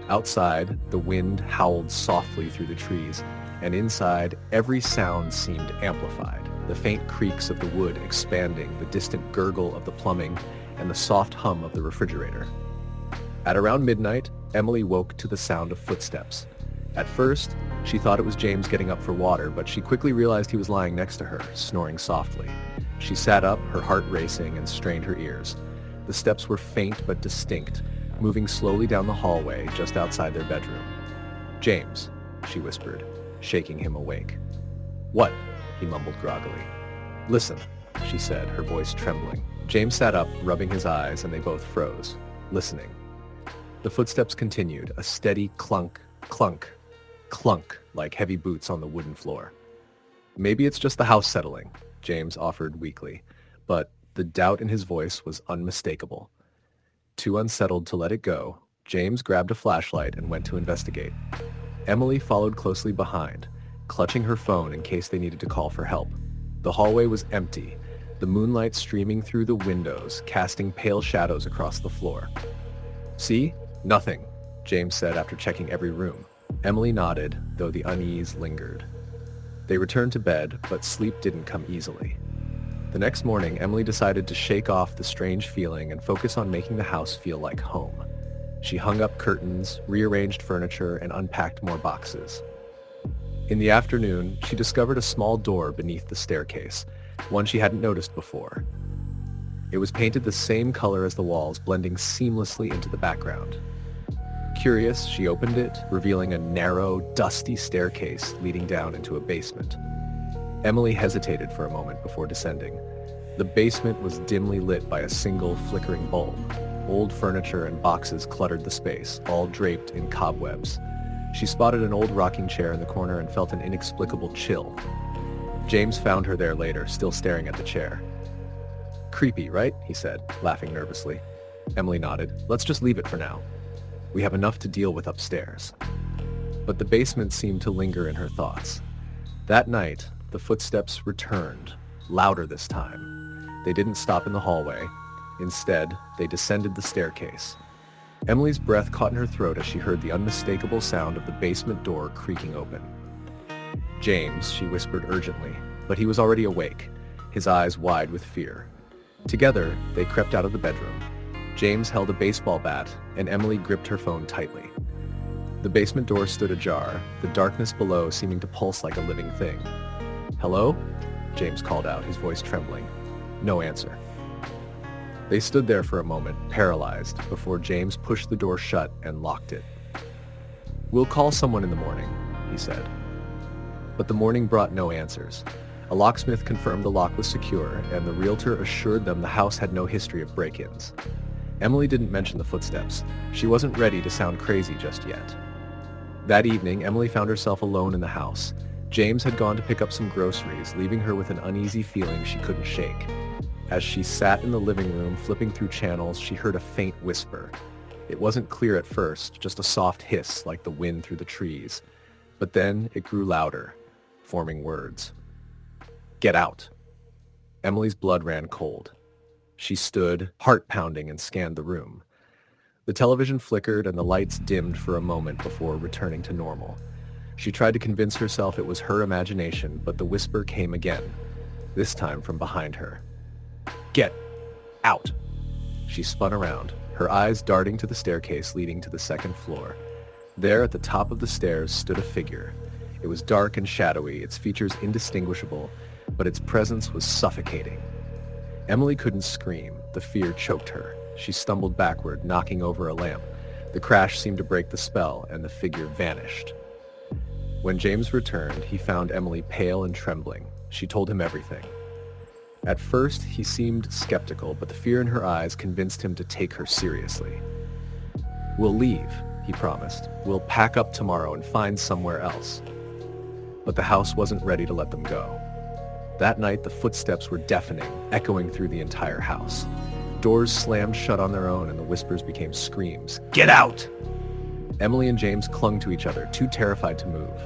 Outside, the wind howled softly through the trees, and inside, every sound seemed amplified. The faint creaks of the wood expanding, the distant gurgle of the plumbing, and the soft hum of the refrigerator. At around midnight, Emily woke to the sound of footsteps. At first, she thought it was James getting up for water, but she quickly realized he was lying next to her, snoring softly. She sat up, her heart racing, and strained her ears. The steps were faint but distinct, moving slowly down the hallway just outside their bedroom. "James," she whispered, shaking him awake. "What?" he mumbled groggily. "Listen," she said, her voice trembling. James sat up, rubbing his eyes, and they both froze, listening. The footsteps continued, a steady clunk, clunk, clunk, like heavy boots on the wooden floor. "Maybe it's just the house settling," James offered weakly, but the doubt in his voice was unmistakable. Too unsettled to let it go, James grabbed a flashlight and went to investigate. Emily followed closely behind, clutching her phone in case they needed to call for help. The hallway was empty, the moonlight streaming through the windows, casting pale shadows across the floor. "See? Nothing," James said after checking every room. Emily nodded, though the unease lingered. They returned to bed, but sleep didn't come easily. The next morning, Emily decided to shake off the strange feeling and focus on making the house feel like home. She hung up curtains, rearranged furniture, and unpacked more boxes. In the afternoon, she discovered a small door beneath the staircase, one she hadn't noticed before. It was painted the same color as the walls, blending seamlessly into the background. Curious, she opened it, revealing a narrow, dusty staircase leading down into a basement. Emily hesitated for a moment before descending. The basement was dimly lit by a single flickering bulb. Old furniture and boxes cluttered the space, all draped in cobwebs. She spotted an old rocking chair in the corner and felt an inexplicable chill. James found her there later, still staring at the chair. "Creepy, right?" he said, laughing nervously. Emily nodded. "Let's just leave it for now. We have enough to deal with upstairs." But the basement seemed to linger in her thoughts. That night, the footsteps returned, louder this time. They didn't stop in the hallway. Instead, they descended the staircase. Emily's breath caught in her throat as she heard the unmistakable sound of the basement door creaking open. "James," she whispered urgently, but he was already awake, his eyes wide with fear. Together, they crept out of the bedroom. James held a baseball bat, and Emily gripped her phone tightly. The basement door stood ajar, the darkness below seeming to pulse like a living thing. "Hello?" James called out, his voice trembling. No answer. They stood there for a moment, paralyzed, before James pushed the door shut and locked it. "We'll call someone in the morning," he said. But the morning brought no answers. A locksmith confirmed the lock was secure, and the realtor assured them the house had no history of break-ins. Emily didn't mention the footsteps. She wasn't ready to sound crazy just yet. That evening, Emily found herself alone in the house. James had gone to pick up some groceries, leaving her with an uneasy feeling she couldn't shake. As she sat in the living room, flipping through channels, she heard a faint whisper. It wasn't clear at first, just a soft hiss like the wind through the trees. But then it grew louder, forming words. "Get out." Emily's blood ran cold. She stood, heart pounding, and scanned the room. The television flickered and the lights dimmed for a moment before returning to normal. She tried to convince herself it was her imagination, but the whisper came again, this time from behind her. "Get out." She spun around, her eyes darting to the staircase leading to the second floor. There at the top of the stairs stood a figure. It was dark and shadowy, its features indistinguishable, but its presence was suffocating. Emily couldn't scream. The fear choked her. She stumbled backward, knocking over a lamp. The crash seemed to break the spell, and the figure vanished. When James returned, he found Emily pale and trembling. She told him everything. At first, he seemed skeptical, but the fear in her eyes convinced him to take her seriously. "We'll leave," he promised. "We'll pack up tomorrow and find somewhere else." But the house wasn't ready to let them go. That night, the footsteps were deafening, echoing through the entire house. Doors slammed shut on their own, and the whispers became screams. "Get out!" Emily and James clung to each other, too terrified to move.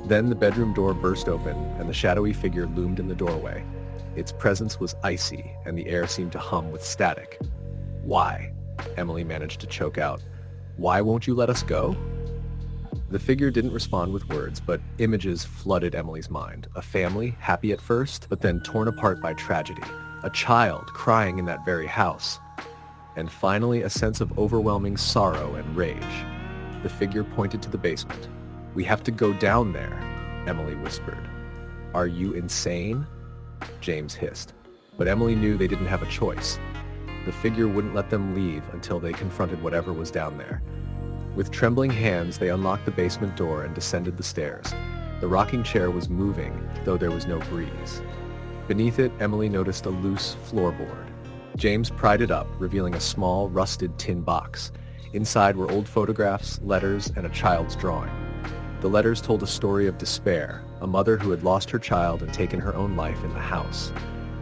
Then the bedroom door burst open, and the shadowy figure loomed in the doorway. Its presence was icy, and the air seemed to hum with static. "Why?" Emily managed to choke out. "Why won't you let us go?" The figure didn't respond with words, but images flooded Emily's mind. A family, happy at first, but then torn apart by tragedy. A child crying in that very house. And finally, a sense of overwhelming sorrow and rage. The figure pointed to the basement. "We have to go down there," Emily whispered. "Are you insane?" James hissed. But Emily knew they didn't have a choice. The figure wouldn't let them leave until they confronted whatever was down there. With trembling hands, they unlocked the basement door and descended the stairs. The rocking chair was moving, though there was no breeze. Beneath it, Emily noticed a loose floorboard. James pried it up, revealing a small, rusted tin box. Inside were old photographs, letters, and a child's drawing. The letters told a story of despair, a mother who had lost her child and taken her own life in the house.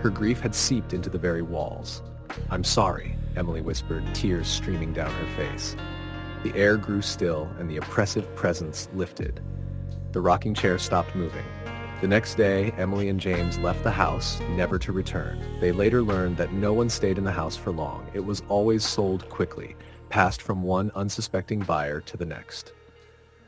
Her grief had seeped into the very walls. "I'm sorry," Emily whispered, tears streaming down her face. The air grew still, and the oppressive presence lifted. The rocking chair stopped moving. The next day, Emily and James left the house, never to return. They later learned that no one stayed in the house for long. It was always sold quickly, passed from one unsuspecting buyer to the next.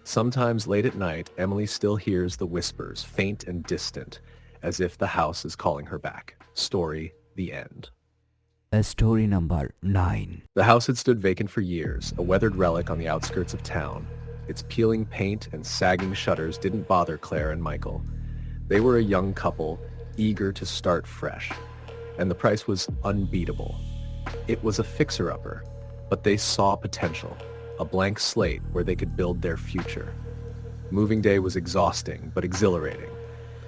Sometimes late at night, Emily still hears the whispers, faint and distant, as if the house is calling her back. Story, the end. Story number 9. The house had stood vacant for years, a weathered relic on the outskirts of town. Its peeling paint and sagging shutters didn't bother Claire and Michael. They were a young couple, eager to start fresh. And the price was unbeatable. It was a fixer-upper, but they saw potential, a blank slate where they could build their future. Moving day was exhausting, but exhilarating.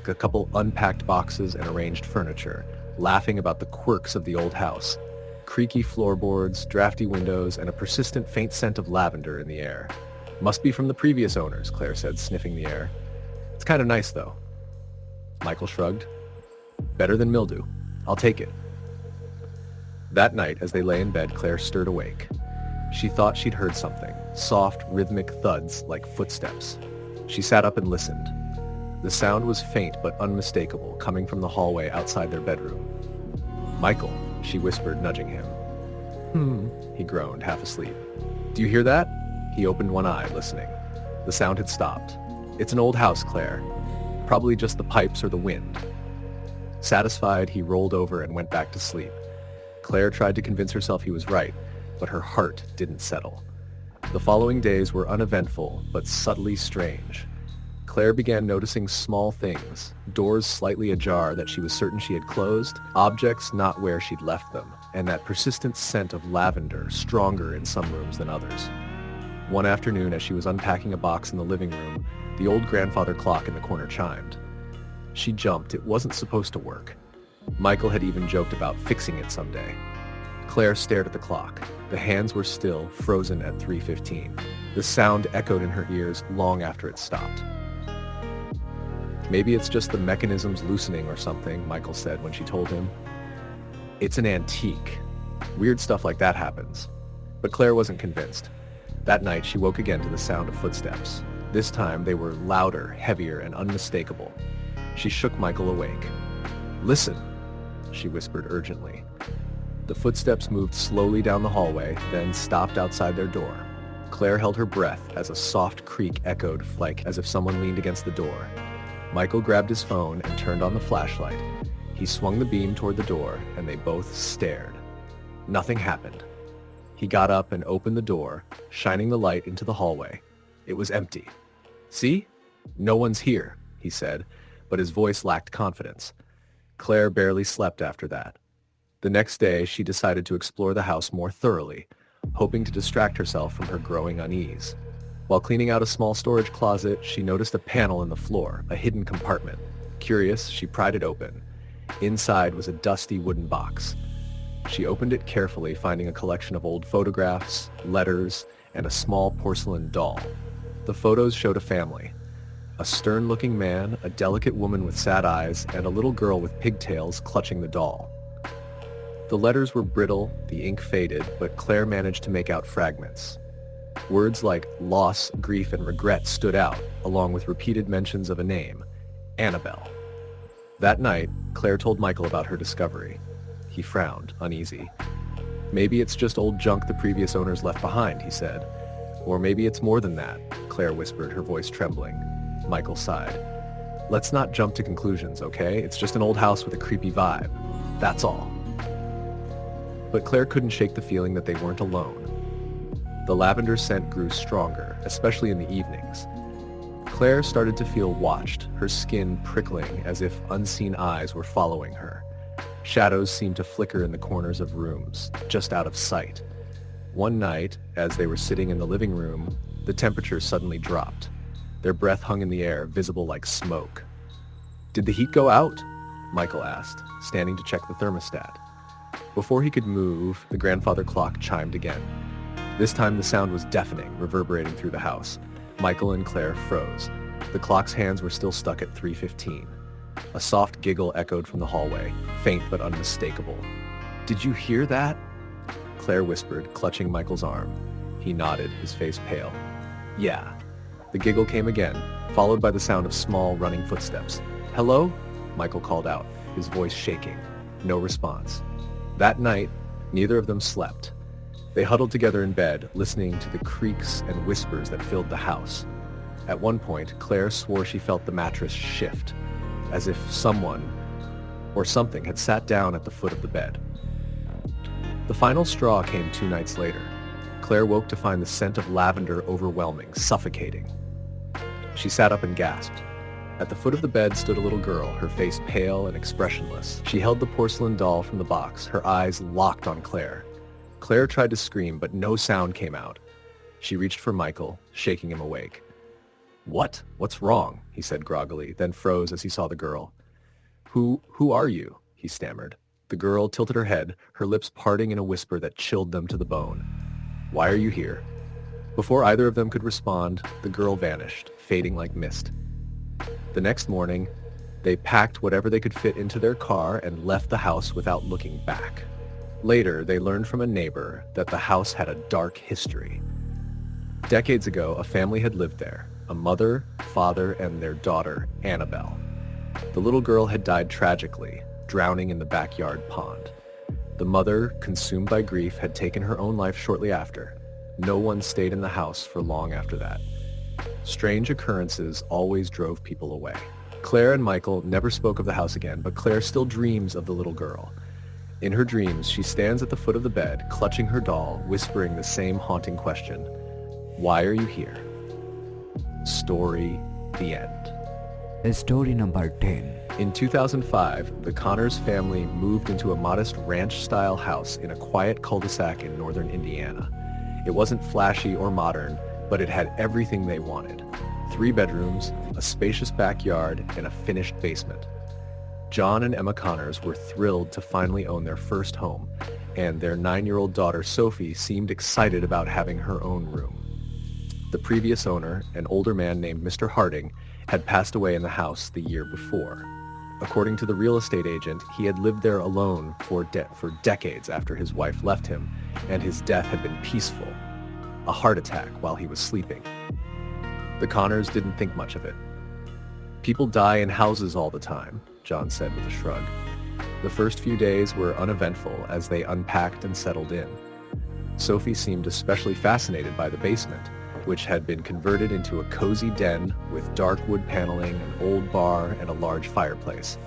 A couple unpacked boxes and arranged furniture, laughing about the quirks of the old house. Creaky floorboards, drafty windows, and a persistent faint scent of lavender in the air. "Must be from the previous owners," Claire said, sniffing the air. "It's kind of nice, though." Michael shrugged. "Better than mildew. I'll take it." That night, as they lay in bed, Claire stirred awake. She thought she'd heard something, soft, rhythmic thuds like footsteps. She sat up and listened. The sound was faint but unmistakable, coming from the hallway outside their bedroom. "Michael," she whispered, nudging him. He groaned, half asleep. "Do you hear that?" He opened one eye, listening. The sound had stopped. "It's an old house, Claire. Probably just the pipes or the wind." Satisfied, he rolled over and went back to sleep. Claire tried to convince herself he was right, but her heart didn't settle. The following days were uneventful, but subtly strange. Claire began noticing small things, doors slightly ajar that she was certain she had closed, objects not where she'd left them, and that persistent scent of lavender, stronger in some rooms than others. One afternoon, as she was unpacking a box in the living room, the old grandfather clock in the corner chimed. She jumped. It wasn't supposed to work. Michael had even joked about fixing it someday. Claire stared at the clock. The hands were still, frozen at 3:15. The sound echoed in her ears long after it stopped. "Maybe it's just the mechanisms loosening or something," Michael said when she told him. "It's an antique. Weird stuff like that happens." But Claire wasn't convinced. That night, she woke again to the sound of footsteps. This time, they were louder, heavier, and unmistakable. She shook Michael awake. "Listen," she whispered urgently. The footsteps moved slowly down the hallway, then stopped outside their door. Claire held her breath as a soft creak echoed, like as if someone leaned against the door. Michael grabbed his phone and turned on the flashlight. He swung the beam toward the door, and they both stared. Nothing happened. He got up and opened the door, shining the light into the hallway. It was empty. "See? No one's here," he said, but his voice lacked confidence. Claire barely slept after that. The next day, she decided to explore the house more thoroughly, hoping to distract herself from her growing unease. While cleaning out a small storage closet, she noticed a panel in the floor, a hidden compartment. Curious, she pried it open. Inside was a dusty wooden box. She opened it carefully, finding a collection of old photographs, letters, and a small porcelain doll. The photos showed a family. A stern-looking man, a delicate woman with sad eyes, and a little girl with pigtails clutching the doll. The letters were brittle, the ink faded, but Claire managed to make out fragments. Words like loss, grief, and regret stood out, along with repeated mentions of a name, Annabelle. That night, Claire told Michael about her discovery. He frowned, uneasy. "Maybe it's just old junk the previous owners left behind," he said. "Or maybe it's more than that," Claire whispered, her voice trembling. Michael sighed. "Let's not jump to conclusions, okay? It's just an old house with a creepy vibe. That's all." But Claire couldn't shake the feeling that they weren't alone. The lavender scent grew stronger, especially in the evenings. Claire started to feel watched, her skin prickling as if unseen eyes were following her. Shadows seemed to flicker in the corners of rooms, just out of sight. One night, as they were sitting in the living room, the temperature suddenly dropped. Their breath hung in the air, visible like smoke. "Did the heat go out?" Michael asked, standing to check the thermostat. Before he could move, the grandfather clock chimed again. This time the sound was deafening, reverberating through the house. Michael and Claire froze. The clock's hands were still stuck at 3:15. A soft giggle echoed from the hallway, faint but unmistakable. "Did you hear that?" Claire whispered, clutching Michael's arm. He nodded, his face pale. "Yeah." The giggle came again, followed by the sound of small, running footsteps. "Hello?" Michael called out, his voice shaking. No response. That night, neither of them slept. They huddled together in bed, listening to the creaks and whispers that filled the house. At one point, Claire swore she felt the mattress shift, as if someone or something had sat down at the foot of the bed. The final straw came 2 nights later. Claire woke to find the scent of lavender overwhelming, suffocating. She sat up and gasped. At the foot of the bed stood a little girl, her face pale and expressionless. She held the porcelain doll from the box, her eyes locked on Claire. Claire tried to scream, but no sound came out. She reached for Michael, shaking him awake. "What? What's wrong?" he said groggily, then froze as he saw the girl. Who are you?" he stammered. The girl tilted her head, her lips parting in a whisper that chilled them to the bone. "Why are you here?" Before either of them could respond, the girl vanished, fading like mist. The next morning, they packed whatever they could fit into their car and left the house without looking back. Later, they learned from a neighbor that the house had a dark history. Decades ago, a family had lived there, a mother, father, and their daughter, Annabelle. The little girl had died tragically, drowning in the backyard pond. The mother, consumed by grief, had taken her own life shortly after. No one stayed in the house for long after that. Strange occurrences always drove people away. Claire and Michael never spoke of the house again, but Claire still dreams of the little girl. In her dreams, she stands at the foot of the bed, clutching her doll, whispering the same haunting question. "Why are you here?" Story, the end. Story number 10. In 2005, the Connors family moved into a modest ranch-style house in a quiet cul-de-sac in northern Indiana. It wasn't flashy or modern, but it had everything they wanted. 3 bedrooms, a spacious backyard, and a finished basement. John and Emma Connors were thrilled to finally own their first home, and their 9-year-old daughter Sophie seemed excited about having her own room. The previous owner, an older man named Mr. Harding, had passed away in the house the year before. According to the real estate agent, he had lived there alone for decades after his wife left him, and his death had been peaceful, a heart attack while he was sleeping. The Connors didn't think much of it. "People die in houses all the time," John said with a shrug. The first few days were uneventful as they unpacked and settled in. Sophie seemed especially fascinated by the basement, which had been converted into a cozy den with dark wood paneling, an old bar, and a large fireplace.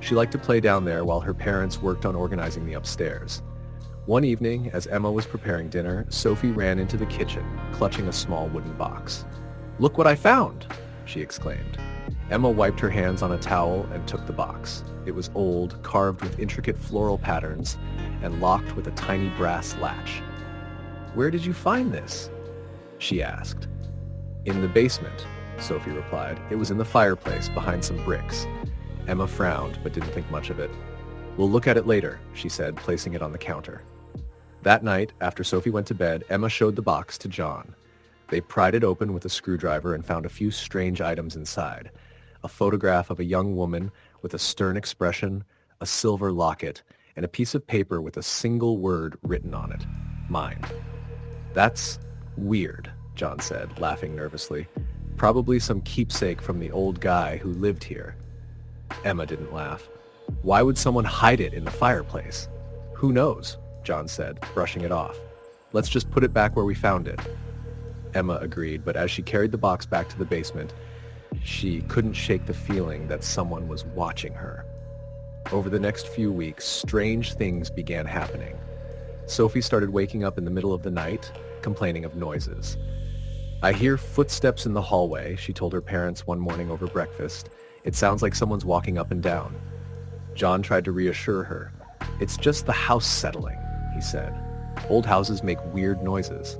She liked to play down there while her parents worked on organizing the upstairs. One evening, as Emma was preparing dinner, Sophie ran into the kitchen, clutching a small wooden box. "Look what I found!" she exclaimed. Emma wiped her hands on a towel and took the box. It was old, carved with intricate floral patterns, and locked with a tiny brass latch. "Where did you find this?" she asked. "In the basement," Sophie replied. "It was in the fireplace behind some bricks. Emma frowned, but didn't think much of it. "We'll look at it later," she said, placing it on the counter. That night, after Sophie went to bed, Emma showed the box to John. They pried it open with a screwdriver and found a few strange items inside. A photograph of a young woman with a stern expression, a silver locket, and a piece of paper with a single word written on it. "Mine." "That's weird," John said, laughing nervously. "Probably some keepsake from the old guy who lived here." Emma didn't laugh. "Why would someone hide it in the fireplace?" "Who knows?" John said, brushing it off. "Let's just put it back where we found it." Emma agreed, but as she carried the box back to the basement, she couldn't shake the feeling that someone was watching her. Over the next few weeks, strange things began happening. Sophie started waking up in the middle of the night, complaining of noises. "I hear footsteps in the hallway," she told her parents one morning over breakfast. "It sounds like someone's walking up and down." John tried to reassure her. "It's just the house settling," he said. "Old houses make weird noises."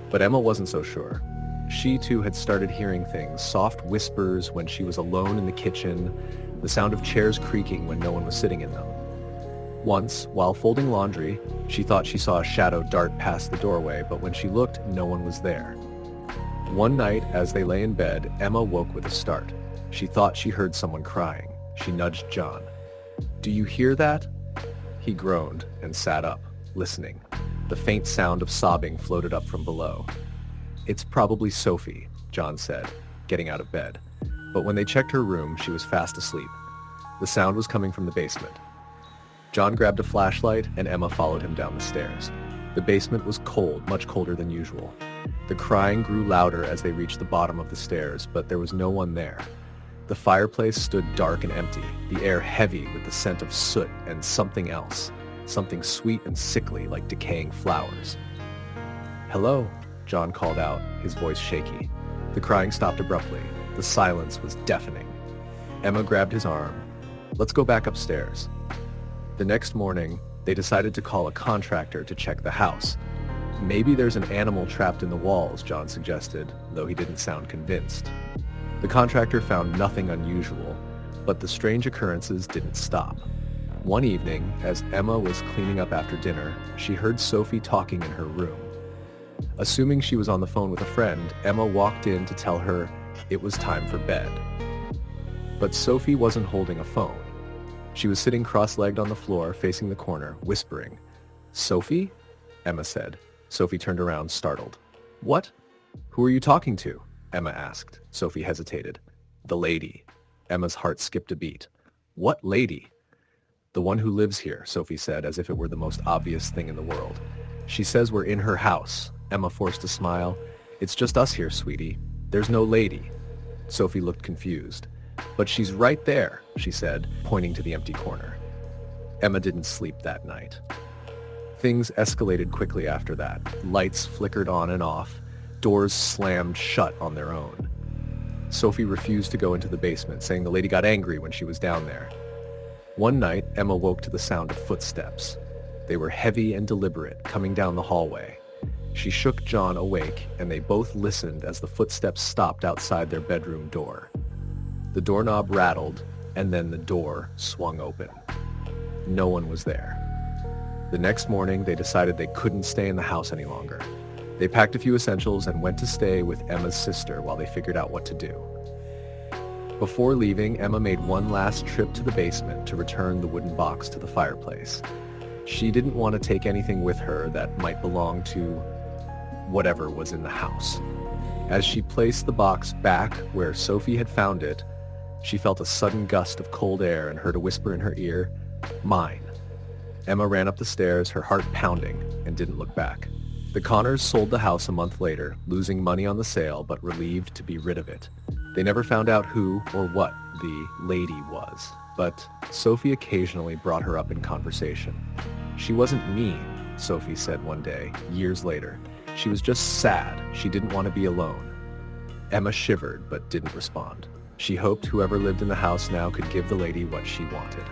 But Emma wasn't so sure. She too had started hearing things, soft whispers when she was alone in the kitchen, the sound of chairs creaking when no one was sitting in them. Once, while folding laundry, she thought she saw a shadow dart past the doorway, but when she looked, no one was there. One night, as they lay in bed, Emma woke with a start. She thought she heard someone crying. She nudged John. "Do you hear that?" He groaned and sat up, listening. The faint sound of sobbing floated up from below. "It's probably Sophie," John said, getting out of bed. But when they checked her room, she was fast asleep. The sound was coming from the basement. John grabbed a flashlight, and Emma followed him down the stairs. The basement was cold, much colder than usual. The crying grew louder as they reached the bottom of the stairs, but there was no one there. The fireplace stood dark and empty, the air heavy with the scent of soot and something else, something sweet and sickly like decaying flowers. "Hello," John called out, his voice shaky. The crying stopped abruptly. The silence was deafening. Emma grabbed his arm. "Let's go back upstairs." The next morning, they decided to call a contractor to check the house. "Maybe there's an animal trapped in the walls," John suggested, though he didn't sound convinced. The contractor found nothing unusual, but the strange occurrences didn't stop. One evening, as Emma was cleaning up after dinner, she heard Sophie talking in her room. Assuming she was on the phone with a friend, Emma walked in to tell her it was time for bed. But Sophie wasn't holding a phone. She was sitting cross-legged on the floor, facing the corner, whispering. "Sophie?" Emma said. Sophie turned around, startled. "What? Who are you talking to?" Emma asked. Sophie hesitated. "The lady." Emma's heart skipped a beat. "What lady?" "The one who lives here," Sophie said, as if it were the most obvious thing in the world. "She says we're in her house." Emma forced a smile. "It's just us here, sweetie. There's no lady." Sophie looked confused. "But she's right there," she said, pointing to the empty corner. Emma didn't sleep that night. Things escalated quickly after that. Lights flickered on and off. Doors slammed shut on their own. Sophie refused to go into the basement, saying the lady got angry when she was down there. One night, Emma woke to the sound of footsteps. They were heavy and deliberate, coming down the hallway. She shook John awake, and they both listened as the footsteps stopped outside their bedroom door. The doorknob rattled, and then the door swung open. No one was there. The next morning, they decided they couldn't stay in the house any longer. They packed a few essentials and went to stay with Emma's sister while they figured out what to do. Before leaving, Emma made one last trip to the basement to return the wooden box to the fireplace. She didn't want to take anything with her that might belong to whatever was in the house. As she placed the box back where Sophie had found it, she felt a sudden gust of cold air and heard a whisper in her ear, "Mine." Emma ran up the stairs, her heart pounding, and didn't look back. The Connors sold the house a month later, losing money on the sale, but relieved to be rid of it. They never found out who or what the lady was, but Sophie occasionally brought her up in conversation. "She wasn't mean," Sophie said one day, years later. "She was just sad. She didn't want to be alone." Emma shivered, but didn't respond. She hoped whoever lived in the house now could give the lady what she wanted.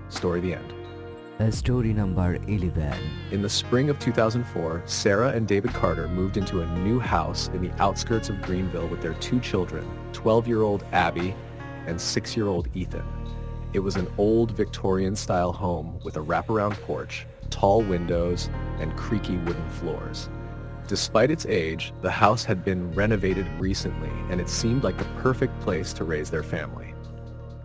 Story the end. Story number 11. In the spring of 2004, Sarah and David Carter moved into a new house in the outskirts of Greenville with their two children, 12-year-old Abby and 6-year-old Ethan. It was an old Victorian-style home with a wraparound porch, tall windows, and creaky wooden floors. Despite its age, the house had been renovated recently, and it seemed like the perfect place to raise their family.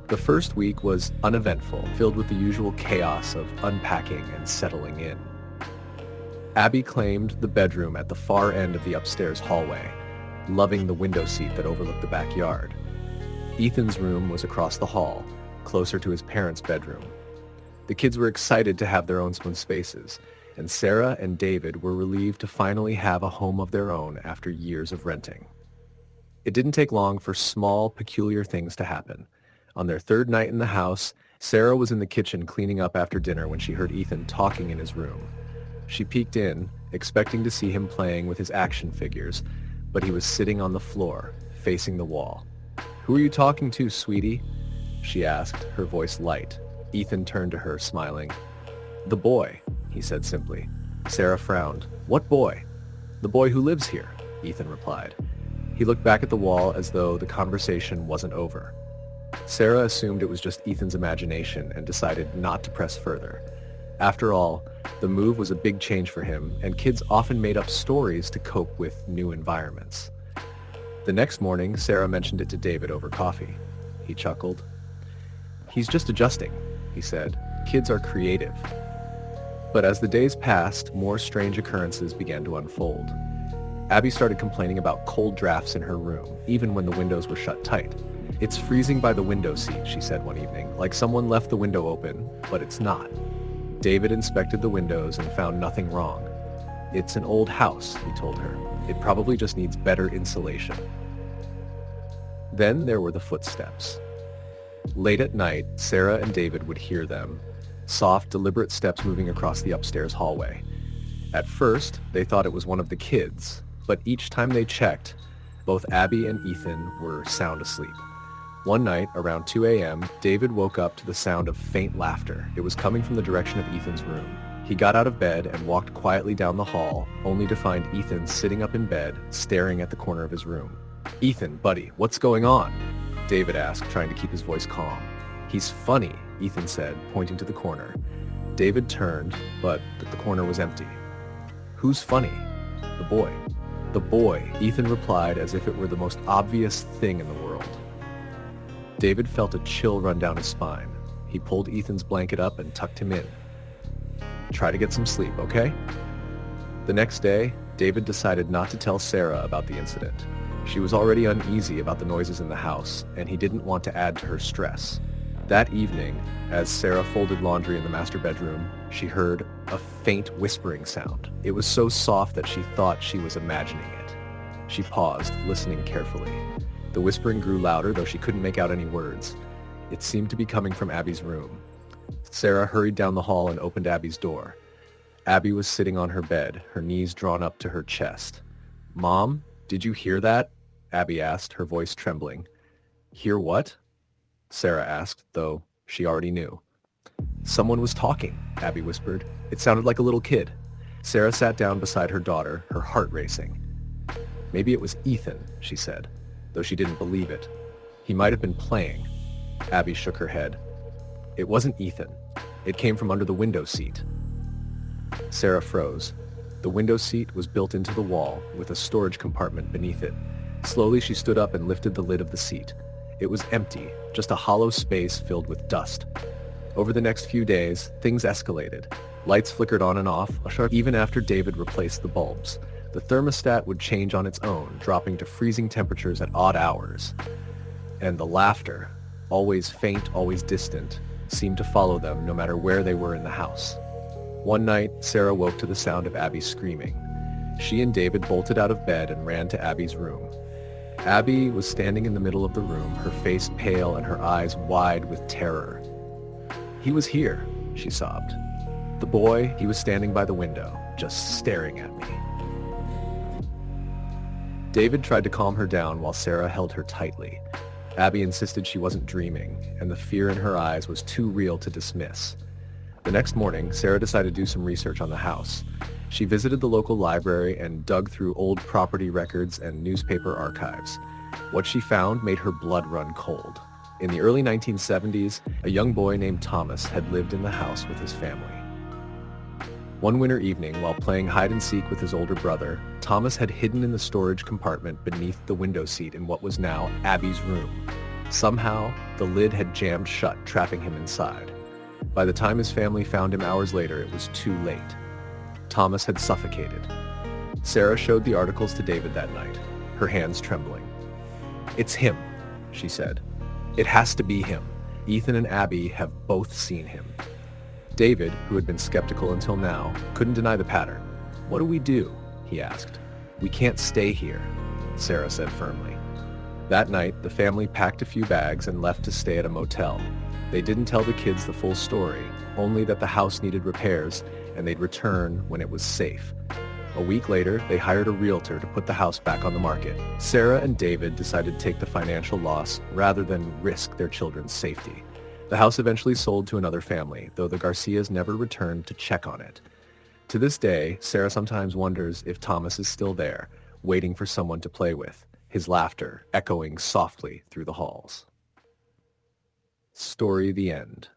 The first week was uneventful, filled with the usual chaos of unpacking and settling in. Abby claimed the bedroom at the far end of the upstairs hallway, loving the window seat that overlooked the backyard. Ethan's room was across the hall, closer to his parents' bedroom. The kids were excited to have their own spaces, and Sarah and David were relieved to finally have a home of their own after years of renting. It didn't take long for small, peculiar things to happen. On their third night in the house, Sarah was in the kitchen cleaning up after dinner when she heard Ethan talking in his room. She peeked in, expecting to see him playing with his action figures, but he was sitting on the floor, facing the wall. "Who are you talking to, sweetie?" she asked, her voice light. Ethan turned to her, smiling. "The boy," he said simply. Sarah frowned. "What boy?" "The boy who lives here," Ethan replied. He looked back at the wall as though the conversation wasn't over. Sarah assumed it was just Ethan's imagination and decided not to press further. After all, the move was a big change for him, and kids often made up stories to cope with new environments. The next morning, Sarah mentioned it to David over coffee. He chuckled. "He's just adjusting," he said. "Kids are creative." But as the days passed, more strange occurrences began to unfold. Abby started complaining about cold drafts in her room, even when the windows were shut tight. "It's freezing by the window seat," she said one evening, "like someone left the window open, but it's not." David inspected the windows and found nothing wrong. "It's an old house," he told her. "It probably just needs better insulation." Then there were the footsteps. Late at night, Sarah and David would hear them, soft, deliberate steps moving across the upstairs hallway. At first, they thought it was one of the kids, but each time they checked, both Abby and Ethan were sound asleep. One night, around 2 a.m., David woke up to the sound of faint laughter. It was coming from the direction of Ethan's room. He got out of bed and walked quietly down the hall, only to find Ethan sitting up in bed, staring at the corner of his room. "Ethan, buddy, what's going on?" David asked, trying to keep his voice calm. "He's funny," Ethan said, pointing to the corner. David turned, but the corner was empty. "Who's funny?" "The boy." "The boy," Ethan replied as if it were the most obvious thing in the world. David felt a chill run down his spine. He pulled Ethan's blanket up and tucked him in. "Try to get some sleep, okay?" The next day, David decided not to tell Sarah about the incident. She was already uneasy about the noises in the house, and he didn't want to add to her stress. That evening, as Sarah folded laundry in the master bedroom, she heard a faint whispering sound. It was so soft that she thought she was imagining it. She paused, listening carefully. The whispering grew louder, though she couldn't make out any words. It seemed to be coming from Abby's room. Sarah hurried down the hall and opened Abby's door. Abby was sitting on her bed, her knees drawn up to her chest. "Mom, did you hear that?" Abby asked, her voice trembling. "Hear what?" Sarah asked, though she already knew. "Someone was talking," Abby whispered. "It sounded like a little kid." Sarah sat down beside her daughter, her heart racing. "Maybe it was Ethan," she said, though she didn't believe it. "He might have been playing." Abby shook her head. "It wasn't Ethan. It came from under the window seat." Sarah froze. The window seat was built into the wall, with a storage compartment beneath it. Slowly she stood up and lifted the lid of the seat. It was empty, just a hollow space filled with dust. Over the next few days, things escalated. Lights flickered on and off, even after David replaced the bulbs. The thermostat would change on its own, dropping to freezing temperatures at odd hours. And the laughter, always faint, always distant, seemed to follow them no matter where they were in the house. One night, Sarah woke to the sound of Abby screaming. She and David bolted out of bed and ran to Abby's room. Abby was standing in the middle of the room, her face pale and her eyes wide with terror. "He was here," she sobbed. "The boy, he was standing by the window, just staring at me." David tried to calm her down while Sarah held her tightly. Abby insisted she wasn't dreaming, and the fear in her eyes was too real to dismiss. The next morning, Sarah decided to do some research on the house. She visited the local library and dug through old property records and newspaper archives. What she found made her blood run cold. In the early 1970s, a young boy named Thomas had lived in the house with his family. One winter evening, while playing hide-and-seek with his older brother, Thomas had hidden in the storage compartment beneath the window seat in what was now Abby's room. Somehow, the lid had jammed shut, trapping him inside. By the time his family found him hours later, it was too late. Thomas had suffocated. Sarah showed the articles to David that night, her hands trembling. "It's him," she said. "It has to be him. Ethan and Abby have both seen him." David, who had been skeptical until now, couldn't deny the pattern. "What do we do?" he asked. "We can't stay here," Sarah said firmly. That night, the family packed a few bags and left to stay at a motel. They didn't tell the kids the full story, only that the house needed repairs and they'd return when it was safe. A week later, they hired a realtor to put the house back on the market. Sarah and David decided to take the financial loss rather than risk their children's safety. The house eventually sold to another family, though the Garcias never returned to check on it. To this day, Sarah sometimes wonders if Thomas is still there, waiting for someone to play with, his laughter echoing softly through the halls. Story the end.